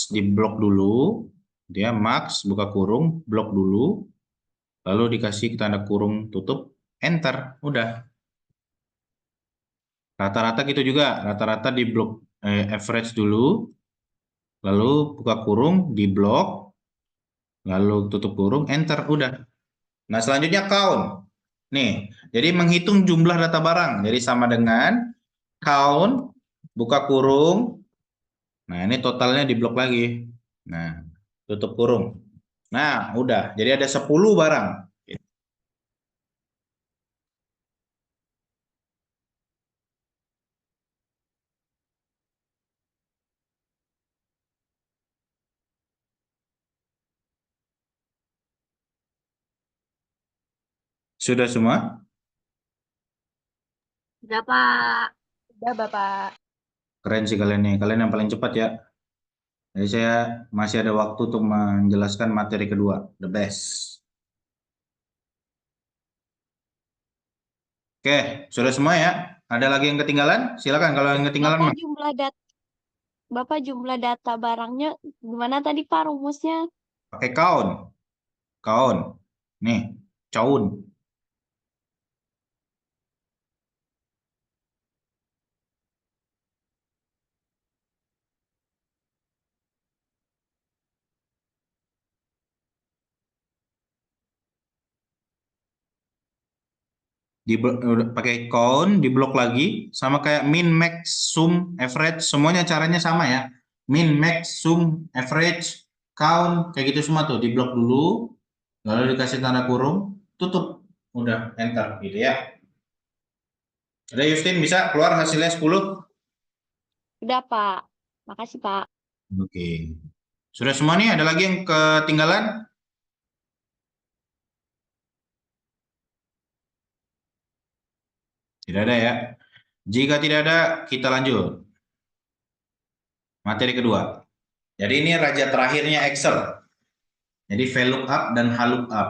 di blok dulu, dia max buka kurung, blok dulu, lalu dikasih tanda kurung tutup, enter, udah. Rata-rata gitu juga, rata-rata di blok average dulu, lalu buka kurung di blok, lalu tutup kurung, enter, udah. Nah selanjutnya count. Nih, jadi menghitung jumlah data barang, jadi sama dengan count, buka kurung, nah ini totalnya di blok lagi. Nah, tutup kurung. Nah, udah. Jadi ada 10 barang. Sudah semua? Udah, Pak. Udah, Bapak. Keren sih kalian nih. Kalian yang paling cepat ya. Jadi saya masih ada waktu untuk menjelaskan materi kedua. The best. Oke, sudah semua ya? Ada lagi yang ketinggalan? Silakan kalau yang ketinggalan Bapak mah. jumlah data barangnya gimana tadi Pak rumusnya? Pakai count. Count. Nih, count. Pakai count di blok lagi sama kayak min, max, sum, average, semuanya caranya sama ya. Min, max, sum, average, count, kayak gitu semua tuh di blok dulu, lalu dikasih tanda kurung, tutup, udah enter gitu ya. Udah Justin bisa keluar hasilnya 10? Udah Pak. Makasih Pak. Oke. Sudah semua nih, ada lagi yang ketinggalan? Tidak ada ya. Jika tidak ada, kita lanjut. Materi kedua. Jadi ini raja terakhirnya Excel. Jadi VLOOKUP dan HLOOKUP.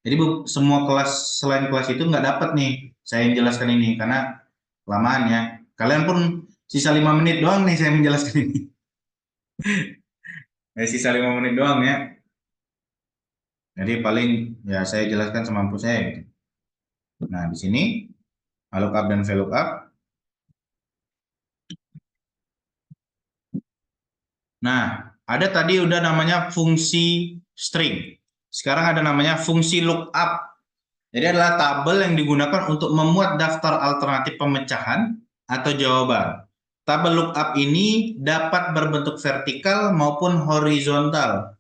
Jadi semua kelas selain kelas itu nggak dapat nih saya menjelaskan ini karena lamaan ya. Kalian pun sisa 5 menit doang nih saya menjelaskan ini. Sisa 5 menit doang ya. Jadi paling ya saya jelaskan semampu saya gitu. Nah, di sini HLOOKUP dan VLOOKUP. Nah, ada tadi udah namanya fungsi string. Sekarang ada namanya fungsi lookup. Jadi adalah tabel yang digunakan untuk memuat daftar alternatif pemecahan atau jawaban. Tabel lookup ini dapat berbentuk vertikal maupun horizontal.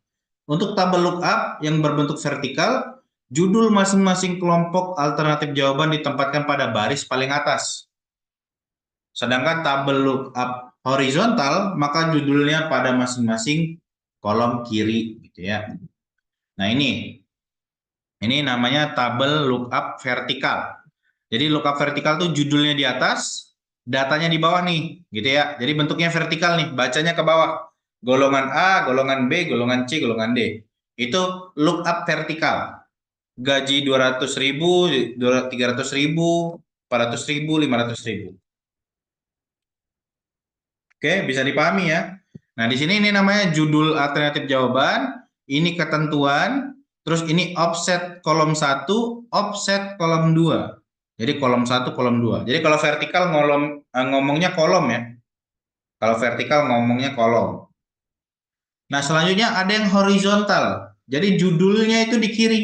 Untuk tabel lookup yang berbentuk vertikal, judul masing-masing kelompok alternatif jawaban ditempatkan pada baris paling atas. Sedangkan tabel lookup horizontal, maka judulnya pada masing-masing kolom kiri gitu ya. Nah, ini namanya tabel lookup vertikal. Jadi lookup vertikal tuh judulnya di atas, datanya di bawah nih, gitu ya. Jadi bentuknya vertikal nih, bacanya ke bawah. Golongan A, golongan B, golongan C, golongan D. Itu lookup vertikal. Gaji 200.000, 300.000, 400.000, 500.000. Oke, bisa dipahami ya. Nah, di sini ini namanya judul alternatif jawaban, ini ketentuan, Terus ini offset kolom 1, offset kolom 2. Jadi kolom 1, kolom 2. Jadi kalau vertikal ngomongnya kolom ya. Kalau vertikal ngomongnya kolom. Nah, selanjutnya ada yang horizontal. Jadi judulnya itu di kiri.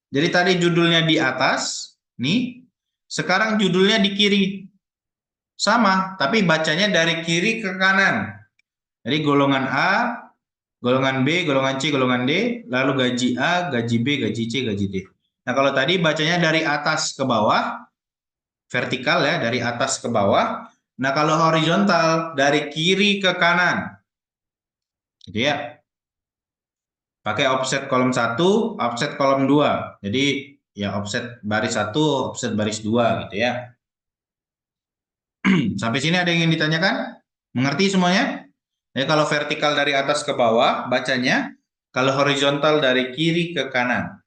Jadi tadi judulnya di atas, nih. Sekarang judulnya di kiri. Sama, tapi bacanya dari kiri ke kanan. Jadi golongan A, golongan B, golongan C, golongan D, lalu gaji A, gaji B, gaji C, gaji D. Nah, kalau tadi bacanya dari atas ke bawah, vertikal ya, dari atas ke bawah. Nah, kalau horizontal dari kiri ke kanan. Gitu ya. Pakai offset kolom 1, offset kolom 2. Jadi ya offset baris 1, offset baris 2 gitu ya. Sampai sini ada yang ingin ditanyakan? Mengerti semuanya? Jadi kalau vertikal dari atas ke bawah bacanya, kalau horizontal dari kiri ke kanan.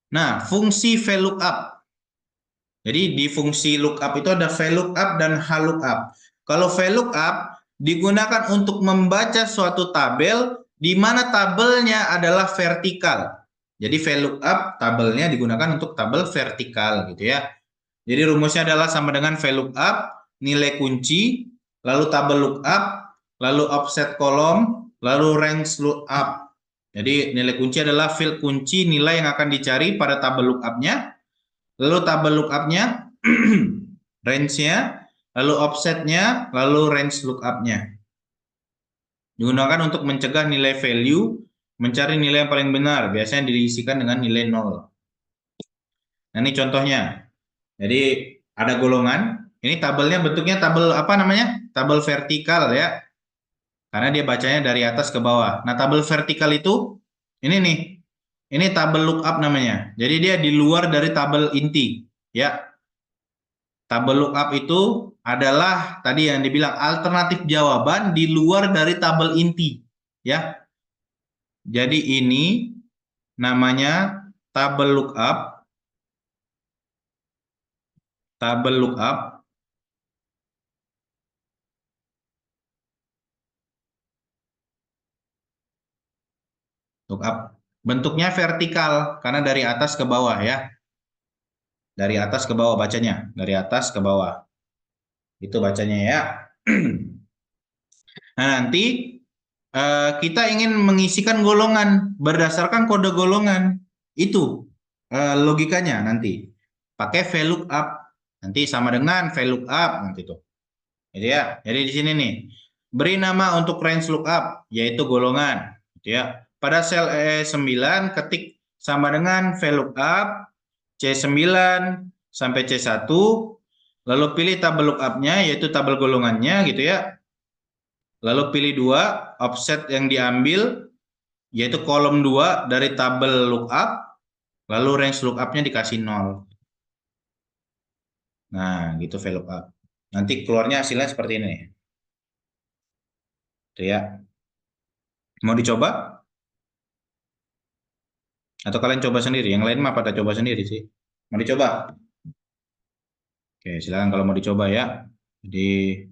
Nah, fungsi VLOOKUP. Jadi di fungsi lookup itu ada VLOOKUP dan HLOOKUP. Kalau VLOOKUP digunakan untuk membaca suatu tabel di mana tabelnya adalah vertikal. Jadi VLOOKUP tabelnya digunakan untuk tabel vertikal gitu ya. Jadi rumusnya adalah sama dengan VLOOKUP, nilai kunci, lalu tabel lookup, lalu offset kolom, lalu range lookup. Jadi nilai kunci adalah field kunci nilai yang akan dicari pada tabel lookupnya, lalu tabel lookupnya, range-nya, lalu offsetnya, lalu range lookupnya. Digunakan untuk mencegah nilai value, mencari nilai yang paling benar, biasanya diisikan dengan nilai 0. Nah, ini contohnya. Jadi ada golongan. Ini tabelnya bentuknya tabel apa namanya? Tabel vertikal ya. Karena dia bacanya dari atas ke bawah. Nah, tabel vertikal itu ini nih. Ini tabel lookup namanya. Jadi dia di luar dari tabel inti, ya. Tabel lookup itu adalah tadi yang dibilang alternatif jawaban di luar dari tabel inti, ya. Jadi ini namanya tabel lookup, tabel lookup. Lookup. Bentuknya vertikal karena dari atas ke bawah ya. Dari atas ke bawah bacanya, dari atas ke bawah. Itu bacanya ya. Nah, nanti kita ingin mengisikan golongan berdasarkan kode golongan. Itu logikanya nanti. Pakai VLOOKUP. Nanti sama dengan VLOOKUP nanti tuh. Gitu ya. Jadi di sini nih. Beri nama untuk range lookup yaitu golongan, gitu ya. Pada sel E9 ketik sama dengan VLOOKUP C9 sampai C1, lalu pilih tabel lookupnya yaitu tabel golongannya gitu ya. Lalu pilih 2, offset yang diambil yaitu kolom 2 dari tabel lookup, lalu range lookupnya dikasih 0. Nah, gitu VLOOKUP. Nanti keluarnya hasilnya seperti ini. Itu ya. Mau dicoba? Atau kalian coba sendiri? Yang lain mah pada coba sendiri sih. Mau dicoba? Oke, silakan kalau mau dicoba ya. Jadi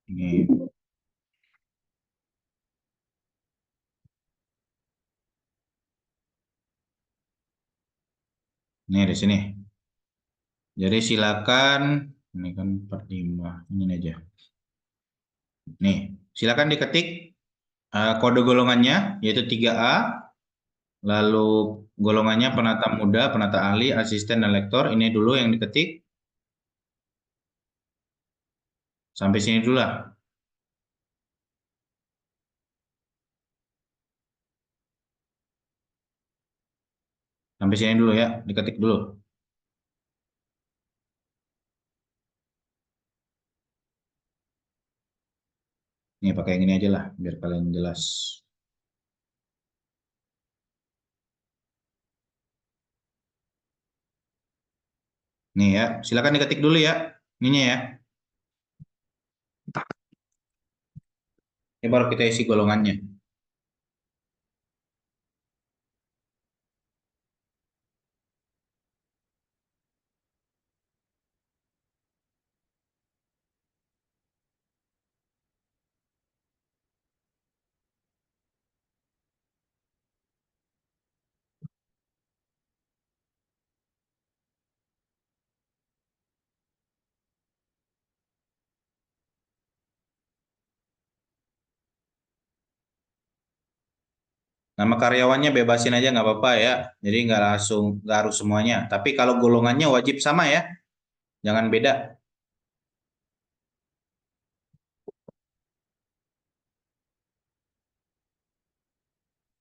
ini di sini. Jadi silakan ini kan 45 ini aja. Nih, silakan diketik kode golongannya yaitu 3A, lalu golongannya penata muda, penata ahli, asisten dan lektor. Ini dulu yang diketik. Sampai sini dulu lah. Sampai sini dulu ya, diketik dulu. Nih pakai yang ini aja lah biar kalian jelas. Nih ya, silakan diketik dulu ya. Ininya ya. Ini baru kita isi golongannya. Nama karyawannya bebasin aja nggak apa-apa ya. Jadi nggak harus semuanya. Tapi kalau golongannya wajib sama ya. Jangan beda.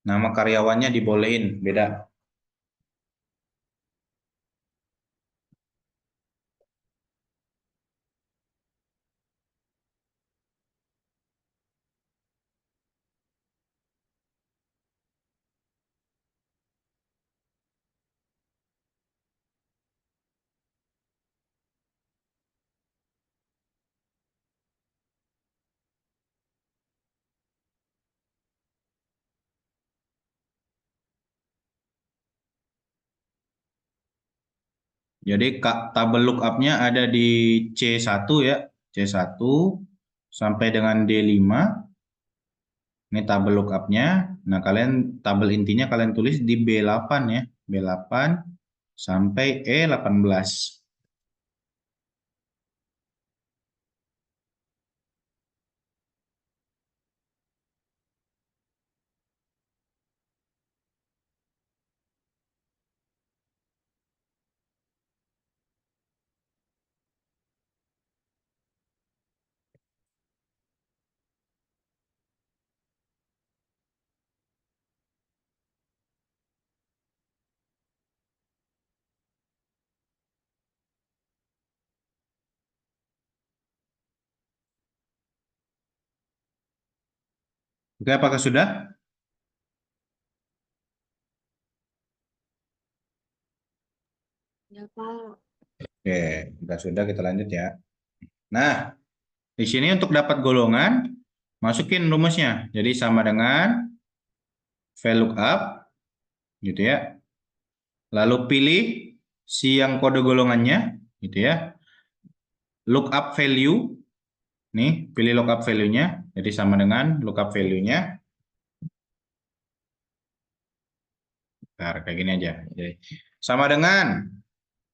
Nama karyawannya dibolehin beda. Jadi tabel lookup-nya ada di C1 ya. C1 sampai dengan D5. Ini tabel lookup-nya. Nah, kalian tabel intinya kalian tulis di B8 ya. B8 sampai E18. Oke, apakah sudah? Ya, Pak. Oke, sudah kita lanjut ya. Nah, di sini untuk dapat golongan, masukin rumusnya. Jadi sama dengan VLOOKUP, gitu ya. Lalu pilih si yang kode golongannya, gitu ya. Lookup value, nih pilih lookup value-nya. Jadi sama dengan lookup value-nya. Bentar, kayak gini aja. Jadi, sama dengan,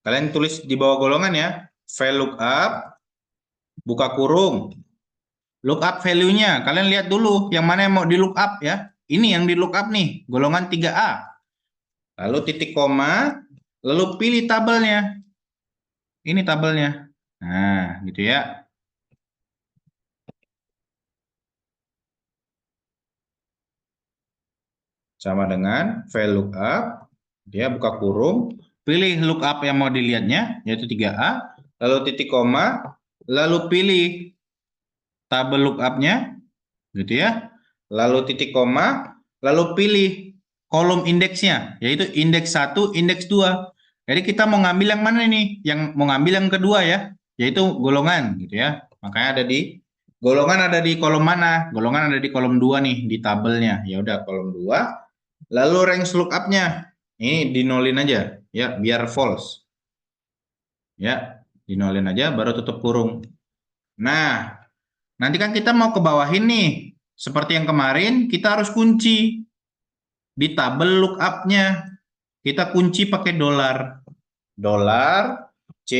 kalian tulis di bawah golongan ya. VLOOKUP, buka kurung. Lookup value-nya, kalian lihat dulu yang mana yang mau di lookup ya. Ini yang di lookup nih, golongan 3A. Lalu titik koma, lalu pilih tabelnya. Ini tabelnya. Nah, gitu ya. Sama dengan VLOOKUP, dia buka kurung, pilih lookup yang mau dilihatnya, yaitu 3A, lalu titik koma, lalu pilih tabel lookup-nya, gitu ya. Lalu titik koma, lalu pilih kolom indeksnya, yaitu indeks 1, indeks 2. Jadi kita mau ngambil yang mana nih? Yang mau ngambil yang kedua ya, yaitu golongan gitu ya. Makanya ada di golongan ada di kolom mana? Golongan ada di kolom 2 nih di tabelnya. Ya udah kolom 2. Lalu range lookup-nya ini dinolin aja ya, biar false. Ya, dinolin aja baru tutup kurung. Nah, nanti kan kita mau ke bawahin nih. Seperti yang kemarin, kita harus kunci di tabel lookup-nya. Kita kunci pakai dolar. Dolar C,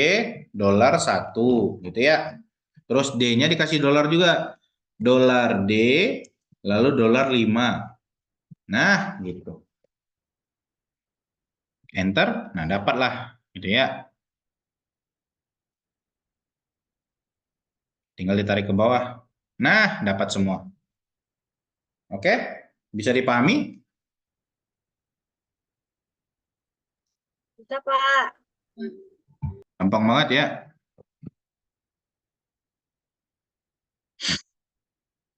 dolar 1 gitu ya. Terus D-nya dikasih dolar juga. Dolar D, lalu dolar 5. Nah, gitu. Enter, nah dapatlah gitu ya. Tinggal ditarik ke bawah. Nah, dapat semua. Oke? Bisa dipahami? Bisa, Pak. Gampang banget ya.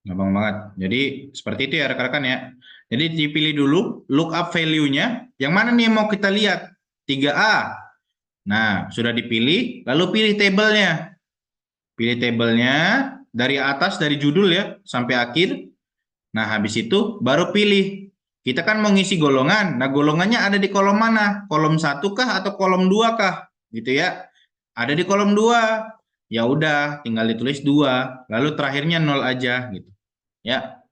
Gampang banget. Jadi seperti itu ya rekan-rekan ya. Jadi dipilih dulu lookup value-nya. Yang mana nih yang mau kita lihat? 3A. Nah, sudah dipilih. Lalu pilih tabelnya. Pilih tabelnya dari atas, dari judul ya, sampai akhir. Nah, habis itu baru pilih. Kita kan mau ngisi golongan. Nah, golongannya ada di kolom mana? Kolom 1 kah atau kolom 2 kah? Gitu ya. Ada di kolom 2. Ya udah, tinggal ditulis 2. Lalu terakhirnya 0 aja gitu. Ya,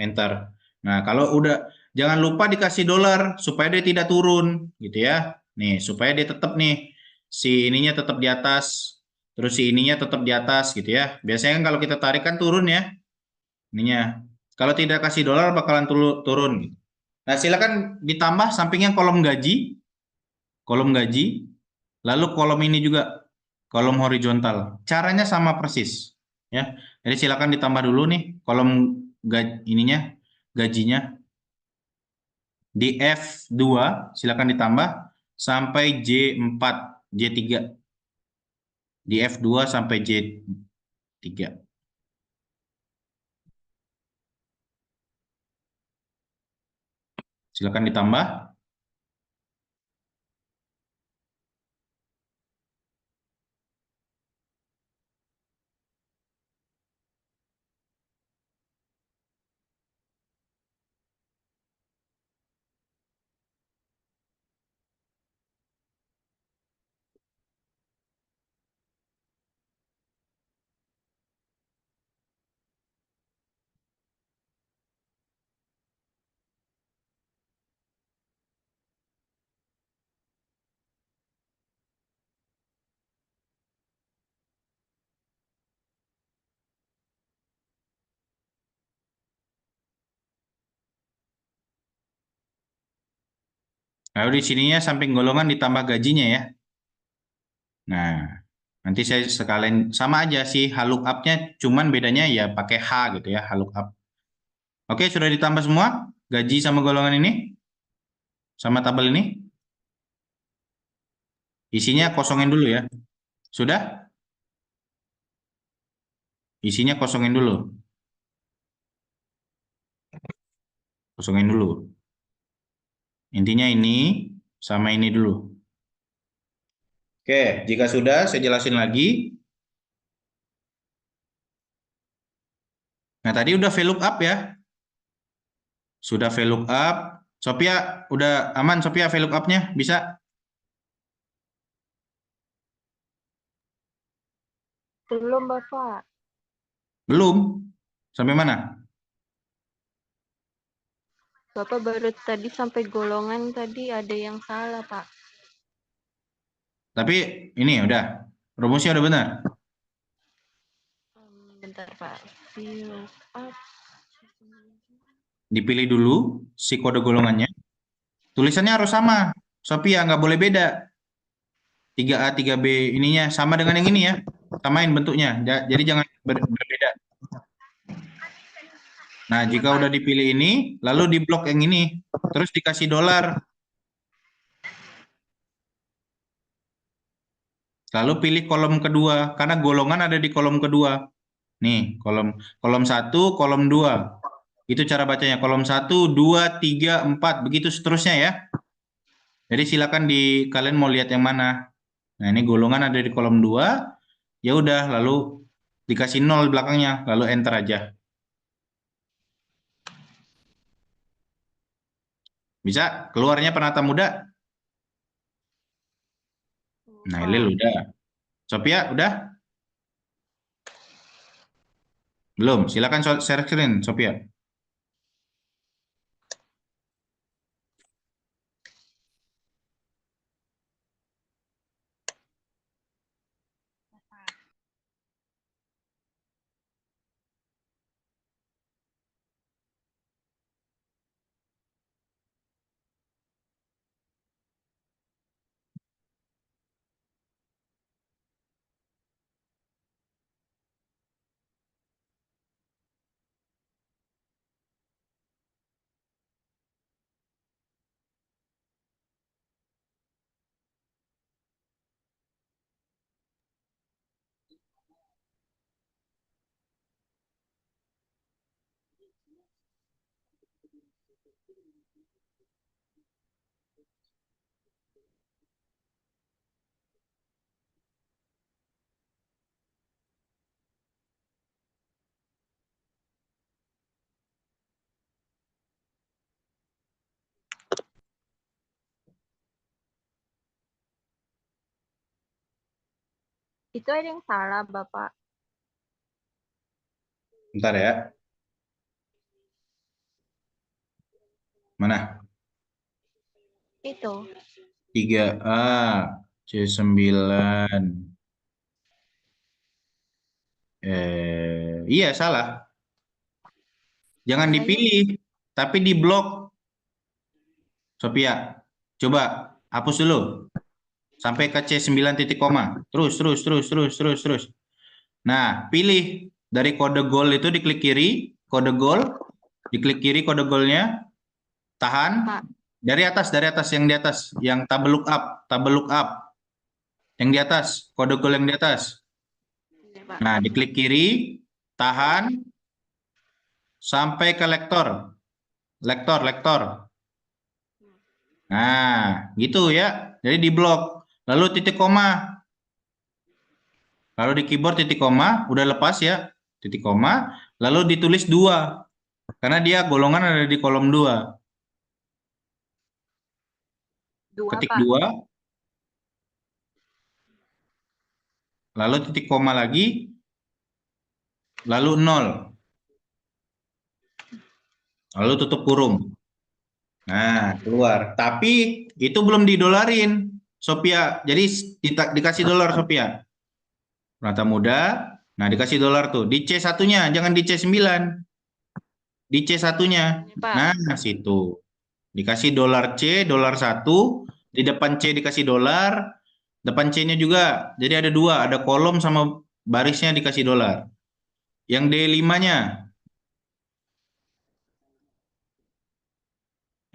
enter. Nah, kalau udah jangan lupa dikasih dolar supaya dia tidak turun gitu ya. Nih, supaya dia tetap nih si ininya tetap di atas, terus si ininya tetap di atas gitu ya. Biasanya kan kalau kita tarik kan turun ya. Ininya. Kalau tidak kasih dolar bakalan turun gitu. Nah, silakan ditambah sampingnya kolom gaji, lalu kolom ini juga kolom horizontal. Caranya sama persis, ya. Jadi silakan ditambah dulu nih kolom ininya gajinya di F2 silakan ditambah sampai J4, J3. Di F2 sampai J3. Silakan ditambah. Lalu di sininya samping golongan ditambah gajinya ya. Nah, nanti saya sekalian sama aja sih lookup-nya, cuman bedanya ya pakai H gitu ya, lookup. Oke, sudah ditambah semua gaji sama golongan ini sama tabel ini. Isinya kosongin dulu ya. Sudah? Isinya kosongin dulu. Kosongin dulu. Intinya ini sama ini dulu. Oke, jika sudah saya jelasin lagi. Nah, tadi udah VLOOKUP ya. Sudah VLOOKUP. Sophia, udah aman Sophia VLOOKUP-nya? Bisa? Belum, Bapak. Belum? Sampai mana? Bapak baru tadi sampai golongan tadi ada yang salah, Pak. Tapi ini udah. Rumusnya udah benar. Bentar, Pak. View up. Dipilih dulu si kode golongannya. Tulisannya harus sama. Sophia, nggak boleh beda. 3A, 3B ininya sama dengan yang ini ya. Samain bentuknya. Jadi jangan berbeda. Nah, Iya, jika Pak. udah dipilih ini, lalu di blok yang ini. Terus dikasih dolar. Lalu pilih kolom kedua. Karena golongan ada di kolom kedua. Nih, kolom 1, kolom 2. Itu cara bacanya. Kolom 1, 2, 3, 4. Begitu seterusnya ya. Jadi silakan kalian mau lihat yang mana. Nah, ini golongan ada di kolom 2. Ya udah, lalu dikasih 0 belakangnya, lalu enter aja. Bisa? Keluarnya penata muda? Nah, Pak. Ilil udah. Sophia, udah? Belum. Silakan share screen, Sophia. Itu ada yang salah, Bapak. Bentar ya. Mana? Itu. 3A, C9. Iya, salah. Jangan Iya, dipilih, tapi di blok. Sophia, coba hapus dulu. Sampai ke C9 titik koma. Terus, terus, terus, terus, terus, terus. Nah, pilih dari kode goal itu diklik kiri, kode goal, diklik kiri kode goalnya, tahan. Pak. Dari atas, yang di atas, yang tabel look up, yang di atas, kode goal yang di atas. Ini, Pak. Nah, diklik kiri, tahan, sampai ke lektor, lektor. Nah, gitu ya. Jadi di blok. Lalu titik koma. Lalu di keyboard titik koma, udah lepas ya. Titik koma, lalu ditulis 2. Karena dia golongan ada di kolom 2. 2, Ketik Pak. 2, lalu titik koma lagi, lalu 0. Lalu tutup kurung. Nah, keluar. Tapi itu belum didolarin, Sophia. Jadi dikasih dolar, Sophia. Penata muda, nah dikasih dolar tuh. Di C1-nya, jangan di C9. Di C1-nya. Ini, Pak. Nah, situ. Dikasih dolar C, dolar 1. Di depan C dikasih dolar. Depan C-nya juga. Jadi ada 2. Ada kolom sama barisnya dikasih dolar. Yang D5-nya.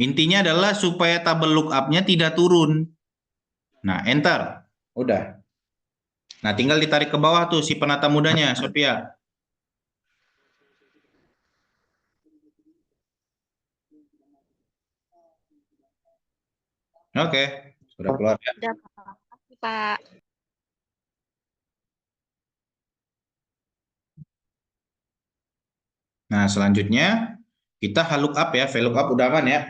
Intinya adalah supaya tabel lookup-nya tidak turun. Nah, enter. Udah. Nah, tinggal ditarik ke bawah tuh si penata mudanya, Sophia. Oke, sudah keluar ya. Udah, Pak. Makasih, Pak. Nah, selanjutnya kita VLOOKUP ya. VLOOKUP udah aman ya.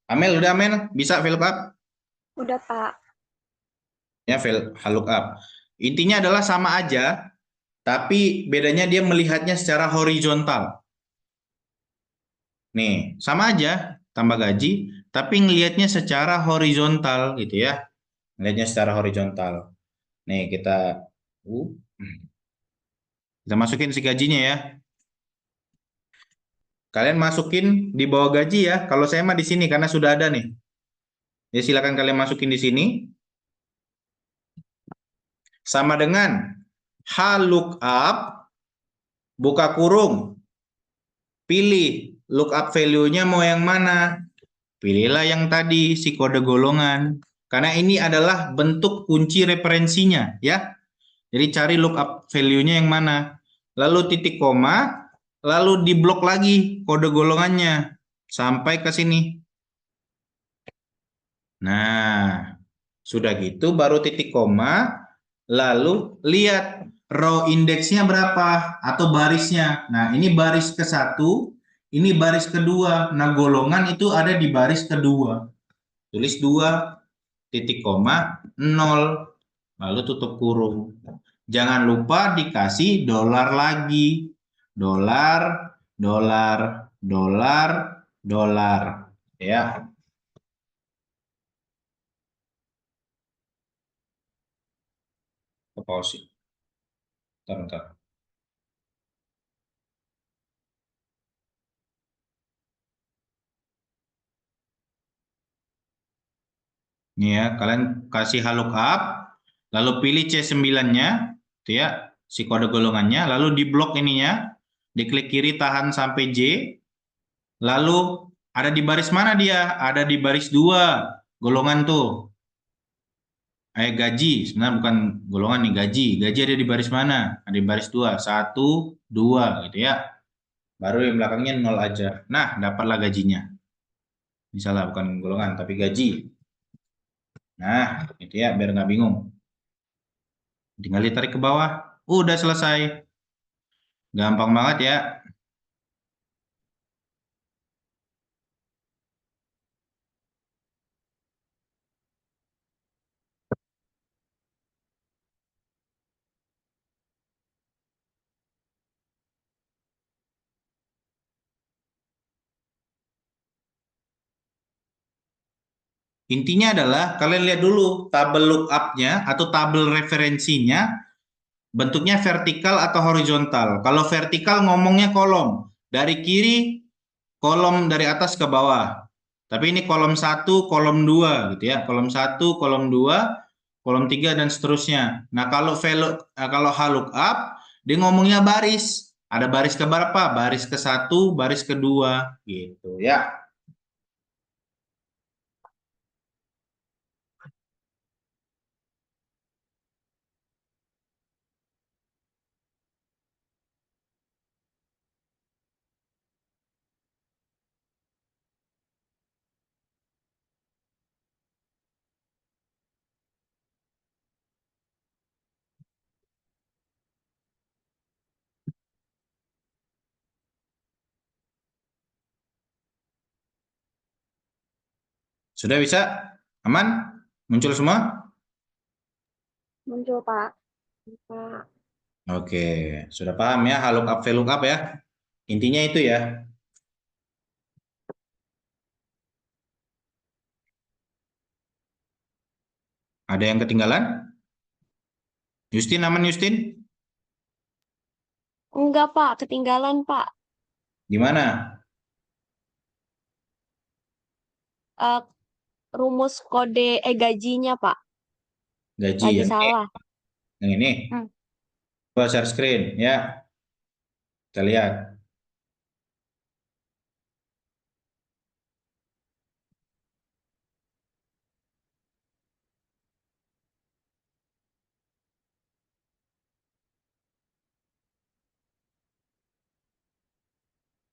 Amel, udah Amel? Bisa VLOOKUP? Udah, Pak. Ya, VLOOKUP. Intinya adalah sama aja, tapi bedanya dia melihatnya secara horizontal. Nih, sama aja, tambah gaji, tapi ngelihatnya secara horizontal gitu ya. Ngelihatnya secara horizontal. Nih, kita masukin si gajinya ya. Kalian masukin di bawah gaji ya. Kalau saya mah di sini karena sudah ada nih. Ya silakan kalian masukin di sini. Sama dengan VLOOKUP, buka kurung. Pilih lookup value-nya mau yang mana. Pilihlah yang tadi, si kode golongan. Karena ini adalah bentuk kunci referensinya ya. Jadi cari lookup value-nya yang mana. Lalu titik koma, lalu diblok lagi kode golongannya sampai ke sini. Nah, sudah gitu baru titik koma, lalu lihat row indeksnya berapa atau barisnya. Nah, ini baris ke-1, ini baris kedua. Nah, golongan itu ada di baris kedua. Tulis 2, titik koma, 0, lalu tutup kurung. Jangan lupa dikasih dolar lagi. Dolar, dolar, dolar, dolar. Ya. Pause. Bentar. Ini ya, kalian kasih VLOOKUP, lalu pilih C9-nya, itu ya, si kode golongannya, lalu di blok ininya, diklik kiri tahan sampai J, lalu ada di baris mana dia? Ada di baris 2, golongan tuh. Gaji, sebenarnya bukan golongan nih, gaji. Gaji ada di baris mana? Ada di baris 2, 1, 2 gitu ya. Baru yang belakangnya 0 aja. Nah, dapatlah gajinya. Misalnya bukan golongan, tapi gaji. Nah, itu ya, biar nggak bingung. Tinggal ditarik ke bawah. Udah selesai. Gampang banget ya. Intinya adalah kalian lihat dulu tabel lookup-nya atau tabel referensinya bentuknya vertikal atau horizontal. Kalau vertikal ngomongnya kolom. Dari kiri kolom dari atas ke bawah. Tapi ini kolom 1, kolom 2 gitu ya. Kolom 1, kolom 2, kolom 3 dan seterusnya. Nah, kalau VLOOKUP dia ngomongnya baris. Ada baris ke berapa? Baris ke 1, baris kedua gitu ya. Sudah bisa? Aman? Muncul semua? Muncul, Pak. Pak. Oke, sudah paham ya VLOOKUP VLOOKUP ya. Intinya itu ya. Ada yang ketinggalan? Justin aman Justin? Enggak, Pak. Ketinggalan, Pak. Gimana? Eh, rumus kode gajinya, Pak. Gaji Lagi yang ini? salah. Yang ini? Hmm. Coba share screen ya. Kita lihat.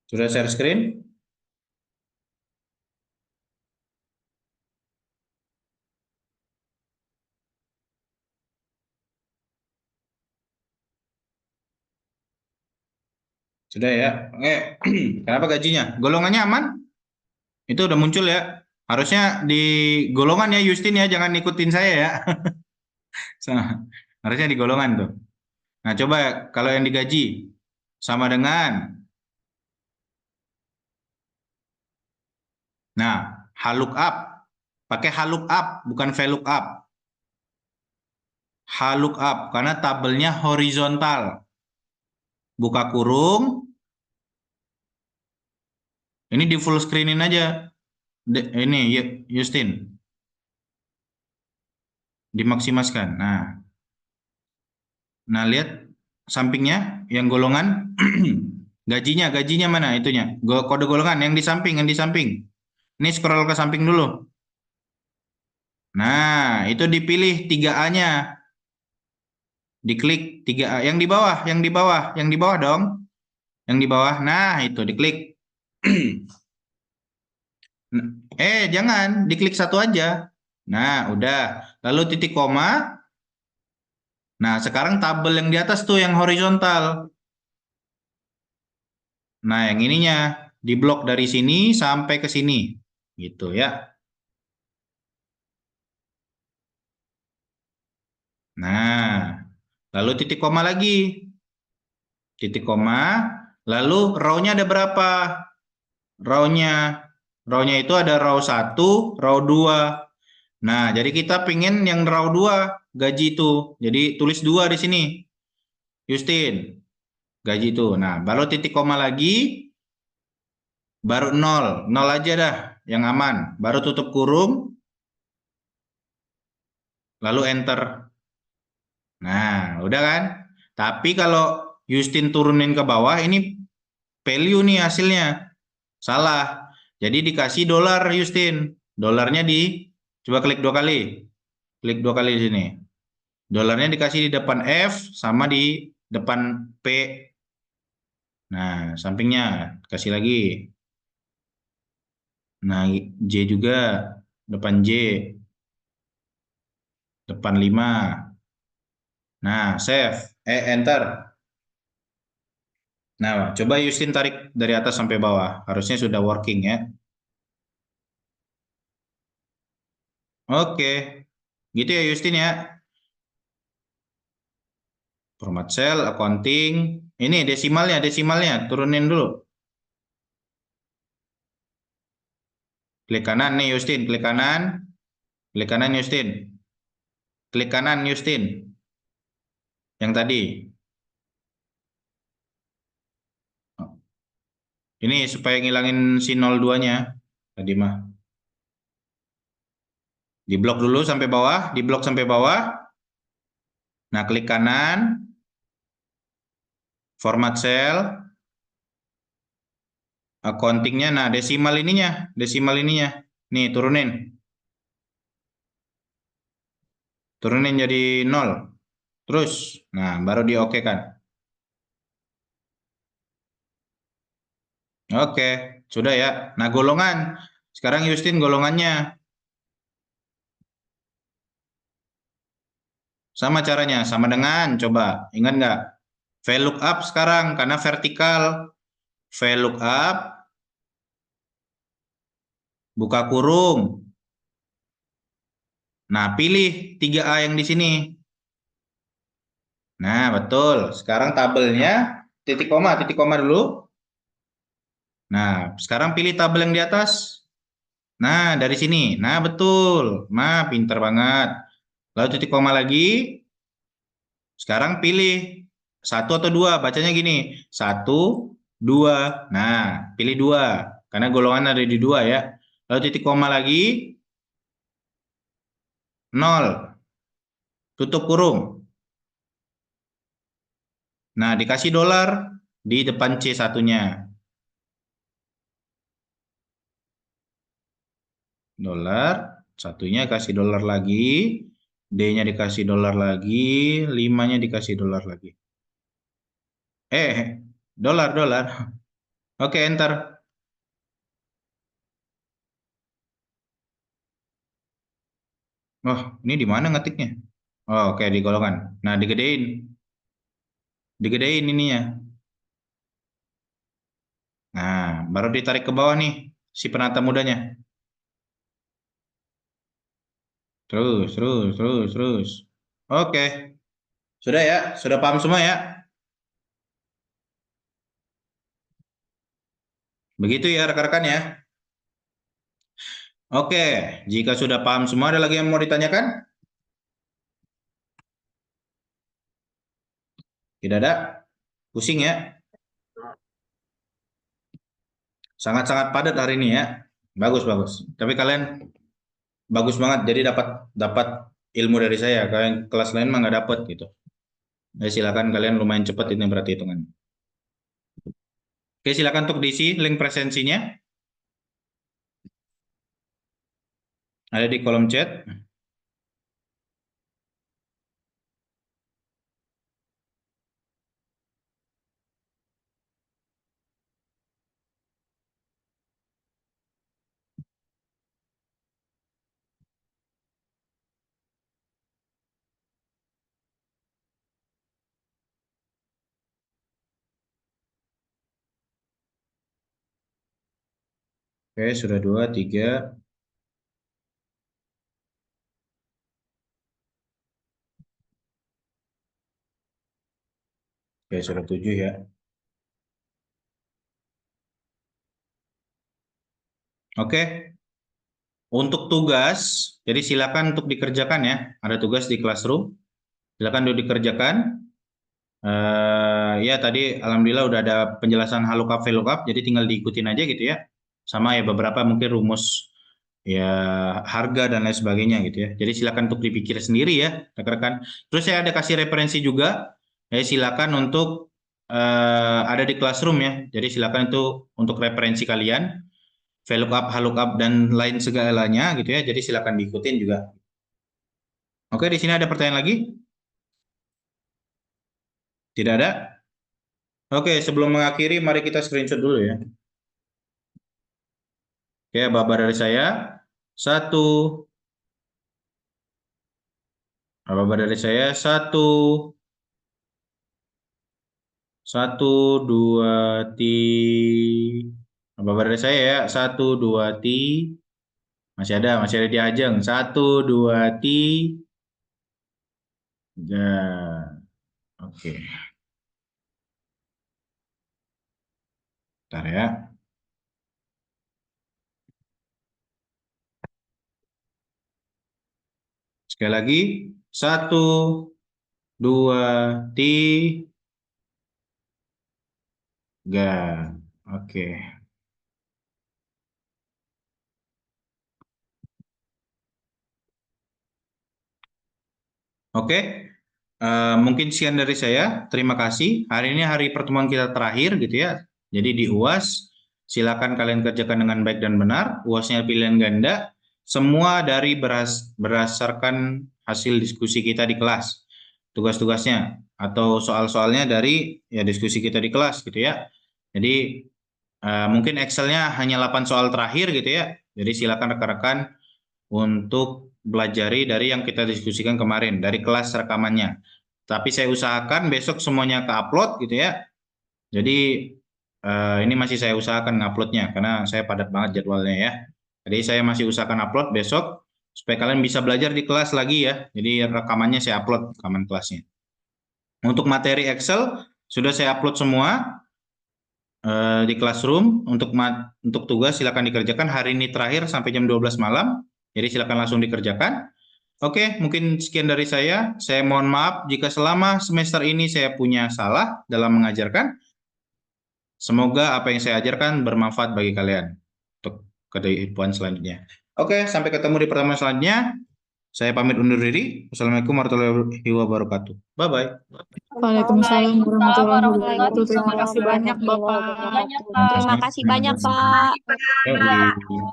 Sudah share screen? Sudah ya. Kenapa gajinya? Golongannya aman? Itu udah muncul ya. Harusnya di golongan ya Justin ya, jangan ikutin saya ya. Harusnya di golongan tuh. Nah, coba kalau yang digaji sama dengan, nah, VLOOKUP. Pakai VLOOKUP, bukan VLOOKUP. VLOOKUP, karena tabelnya horizontal. Buka kurung, ini di full screenin aja. Ini Justin, dimaksimalkan. Nah, lihat sampingnya yang golongan. Gajinya mana itunya? Kode golongan yang di samping, yang di samping. Ini scroll ke samping dulu. Nah, itu dipilih 3A-nya. Diklik 3A. Yang di bawah, yang di bawah, yang di bawah dong. Yang di bawah. Nah, itu diklik. Jangan, diklik satu aja. Nah, udah. Lalu titik koma. Nah, sekarang tabel yang di atas tuh yang horizontal. Nah, yang ininya diblok dari sini sampai ke sini. Gitu ya. Nah, lalu titik koma lagi. Titik koma, lalu row-nya ada berapa? Row-nya itu ada row 1, row 2. Nah, jadi kita pingin yang row 2 gaji itu. Jadi tulis 2 di sini. Justin, gaji itu. Nah, baru titik koma lagi, baru 0. 0 aja dah yang aman. Baru tutup kurung, lalu enter. Nah, udah kan? Tapi kalau Justin turunin ke bawah, ini value nih hasilnya. Salah. Jadi dikasih dolar Justin. Dolarnya coba klik 2 kali. Klik 2 kali di sini. Dolarnya dikasih di depan F sama di depan P. Nah, sampingnya kasih lagi. Nah, J juga depan J. Depan 5. Nah, save. Enter. Nah, coba Justin tarik dari atas sampai bawah. Harusnya sudah working ya. Oke. Gitu ya Justin ya. Format cell, accounting. Ini desimalnya. Turunin dulu. Klik kanan nih Justin, klik kanan. Klik kanan Justin. Klik kanan Justin. Yang tadi. Ini supaya ngilangin si 02-nya. Tadi mah. Di blok dulu sampai bawah, di blok sampai bawah. Nah, klik kanan, format cell, accounting-nya. Nah, desimal ininya. Nih, turunin. Turunin jadi 0. Terus, nah baru di oke kan. Oke, sudah ya. Nah, golongan. Sekarang Justin golongannya. Sama caranya, sama dengan, coba. Ingat nggak? VLOOKUP sekarang, karena vertikal. VLOOKUP, buka kurung. Nah, pilih 3A yang di sini. Nah, betul. Sekarang tabelnya, titik koma dulu. Nah, sekarang pilih tabel yang di atas. Nah, dari sini. Nah, betul. Nah, pinter banget. Lalu titik koma lagi. Sekarang pilih 1 atau 2. Bacanya gini. 1, 2. Nah, pilih 2. Karena golongan ada di 2 ya. Lalu titik koma lagi. 0. Tutup kurung. Nah, dikasih dolar di depan C1-nya. Dolar. Satunya kasih dolar lagi. D-nya dikasih dolar lagi. 5-nya dikasih dolar lagi. Dolar. Oke, enter. Oh, ini di mana ngetiknya? Oh, oke, di golongan. Nah, digedein. Digedein ininya. Nah, baru ditarik ke bawah nih, si penata mudanya. Terus. Oke, sudah ya? Sudah paham semua ya? Begitu ya rekan-rekan ya? Oke, jika sudah paham semua, ada lagi yang mau ditanyakan? Tidak ada? Pusing ya? Sangat-sangat padat hari ini ya. Bagus. Tapi kalian bagus banget, jadi dapat dapat ilmu dari saya. Kalian kelas lain mah nggak dapat gitu. Jadi silakan kalian lumayan cepat ini berarti hitungan. Oke, silakan untuk diisi link presensinya. Ada di kolom chat. Oke, sudah 2, 3. Oke, sudah 7 ya. Oke, untuk tugas, jadi silakan untuk dikerjakan ya. Ada tugas di classroom, silakan untuk dikerjakan. Ya tadi alhamdulillah udah ada penjelasan lookup, VLOOKUP, jadi tinggal diikutin aja gitu ya. Sama ya beberapa mungkin rumus ya harga dan lain sebagainya gitu ya. Jadi silakan untuk dipikir sendiri ya rekan-rekan. Terus saya ada kasih referensi juga. Silakan untuk ada di classroom ya. Jadi silakan itu untuk referensi kalian. VLOOKUP, lookup dan lain segalanya gitu ya. Jadi silakan diikutin juga. Oke, di sini ada pertanyaan lagi? Tidak ada? Oke, sebelum mengakhiri mari kita screenshot dulu ya. Oke, Bapak dari saya. 1. Bapak dari saya. 1. 1, 2, Bapak dari saya ya. 1, 2, masih ada di Ajeng. 1, 2, 3. Oke. Bentar ya. Sekali lagi. 1, 2, 3. Oke. Oke, mungkin sekian dari saya. Terima kasih. Hari ini hari pertemuan kita terakhir gitu ya. Jadi di UAS, silakan kalian kerjakan dengan baik dan benar. UASnya pilihan ganda. Semua dari berdasarkan hasil diskusi kita di kelas. Tugas-tugasnya atau soal-soalnya dari ya diskusi kita di kelas gitu ya. Jadi mungkin Excel-nya hanya 8 soal terakhir gitu ya. Jadi silakan rekan-rekan untuk belajari dari yang kita diskusikan kemarin, dari kelas rekamannya. Tapi saya usahakan besok semuanya ke-upload gitu ya. Jadi ini masih saya usahakan nguploadnya karena saya padat banget jadwalnya ya. Jadi saya masih usahakan upload besok supaya kalian bisa belajar di kelas lagi ya. Jadi rekamannya saya upload, rekaman kelasnya. Untuk materi Excel sudah saya upload semua di Classroom. Untuk tugas silakan dikerjakan hari ini terakhir sampai jam 12 malam. Jadi silakan langsung dikerjakan. Oke, mungkin sekian dari saya. Saya mohon maaf jika selama semester ini saya punya salah dalam mengajarkan. Semoga apa yang saya ajarkan bermanfaat bagi kalian untuk kehidupan selanjutnya. Oke, sampai ketemu di pertemuan selanjutnya. Saya pamit undur diri. Wassalamualaikum warahmatullahi wabarakatuh. Bye-bye. Waalaikumsalam warahmatullahi wabarakatuh. Terima kasih banyak, Bapak. Terima kasih banyak, Pak. Yoi,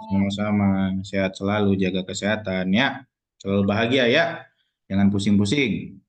sama-sama. Sehat selalu, jaga kesehatan ya. Selalu bahagia ya. Jangan pusing-pusing.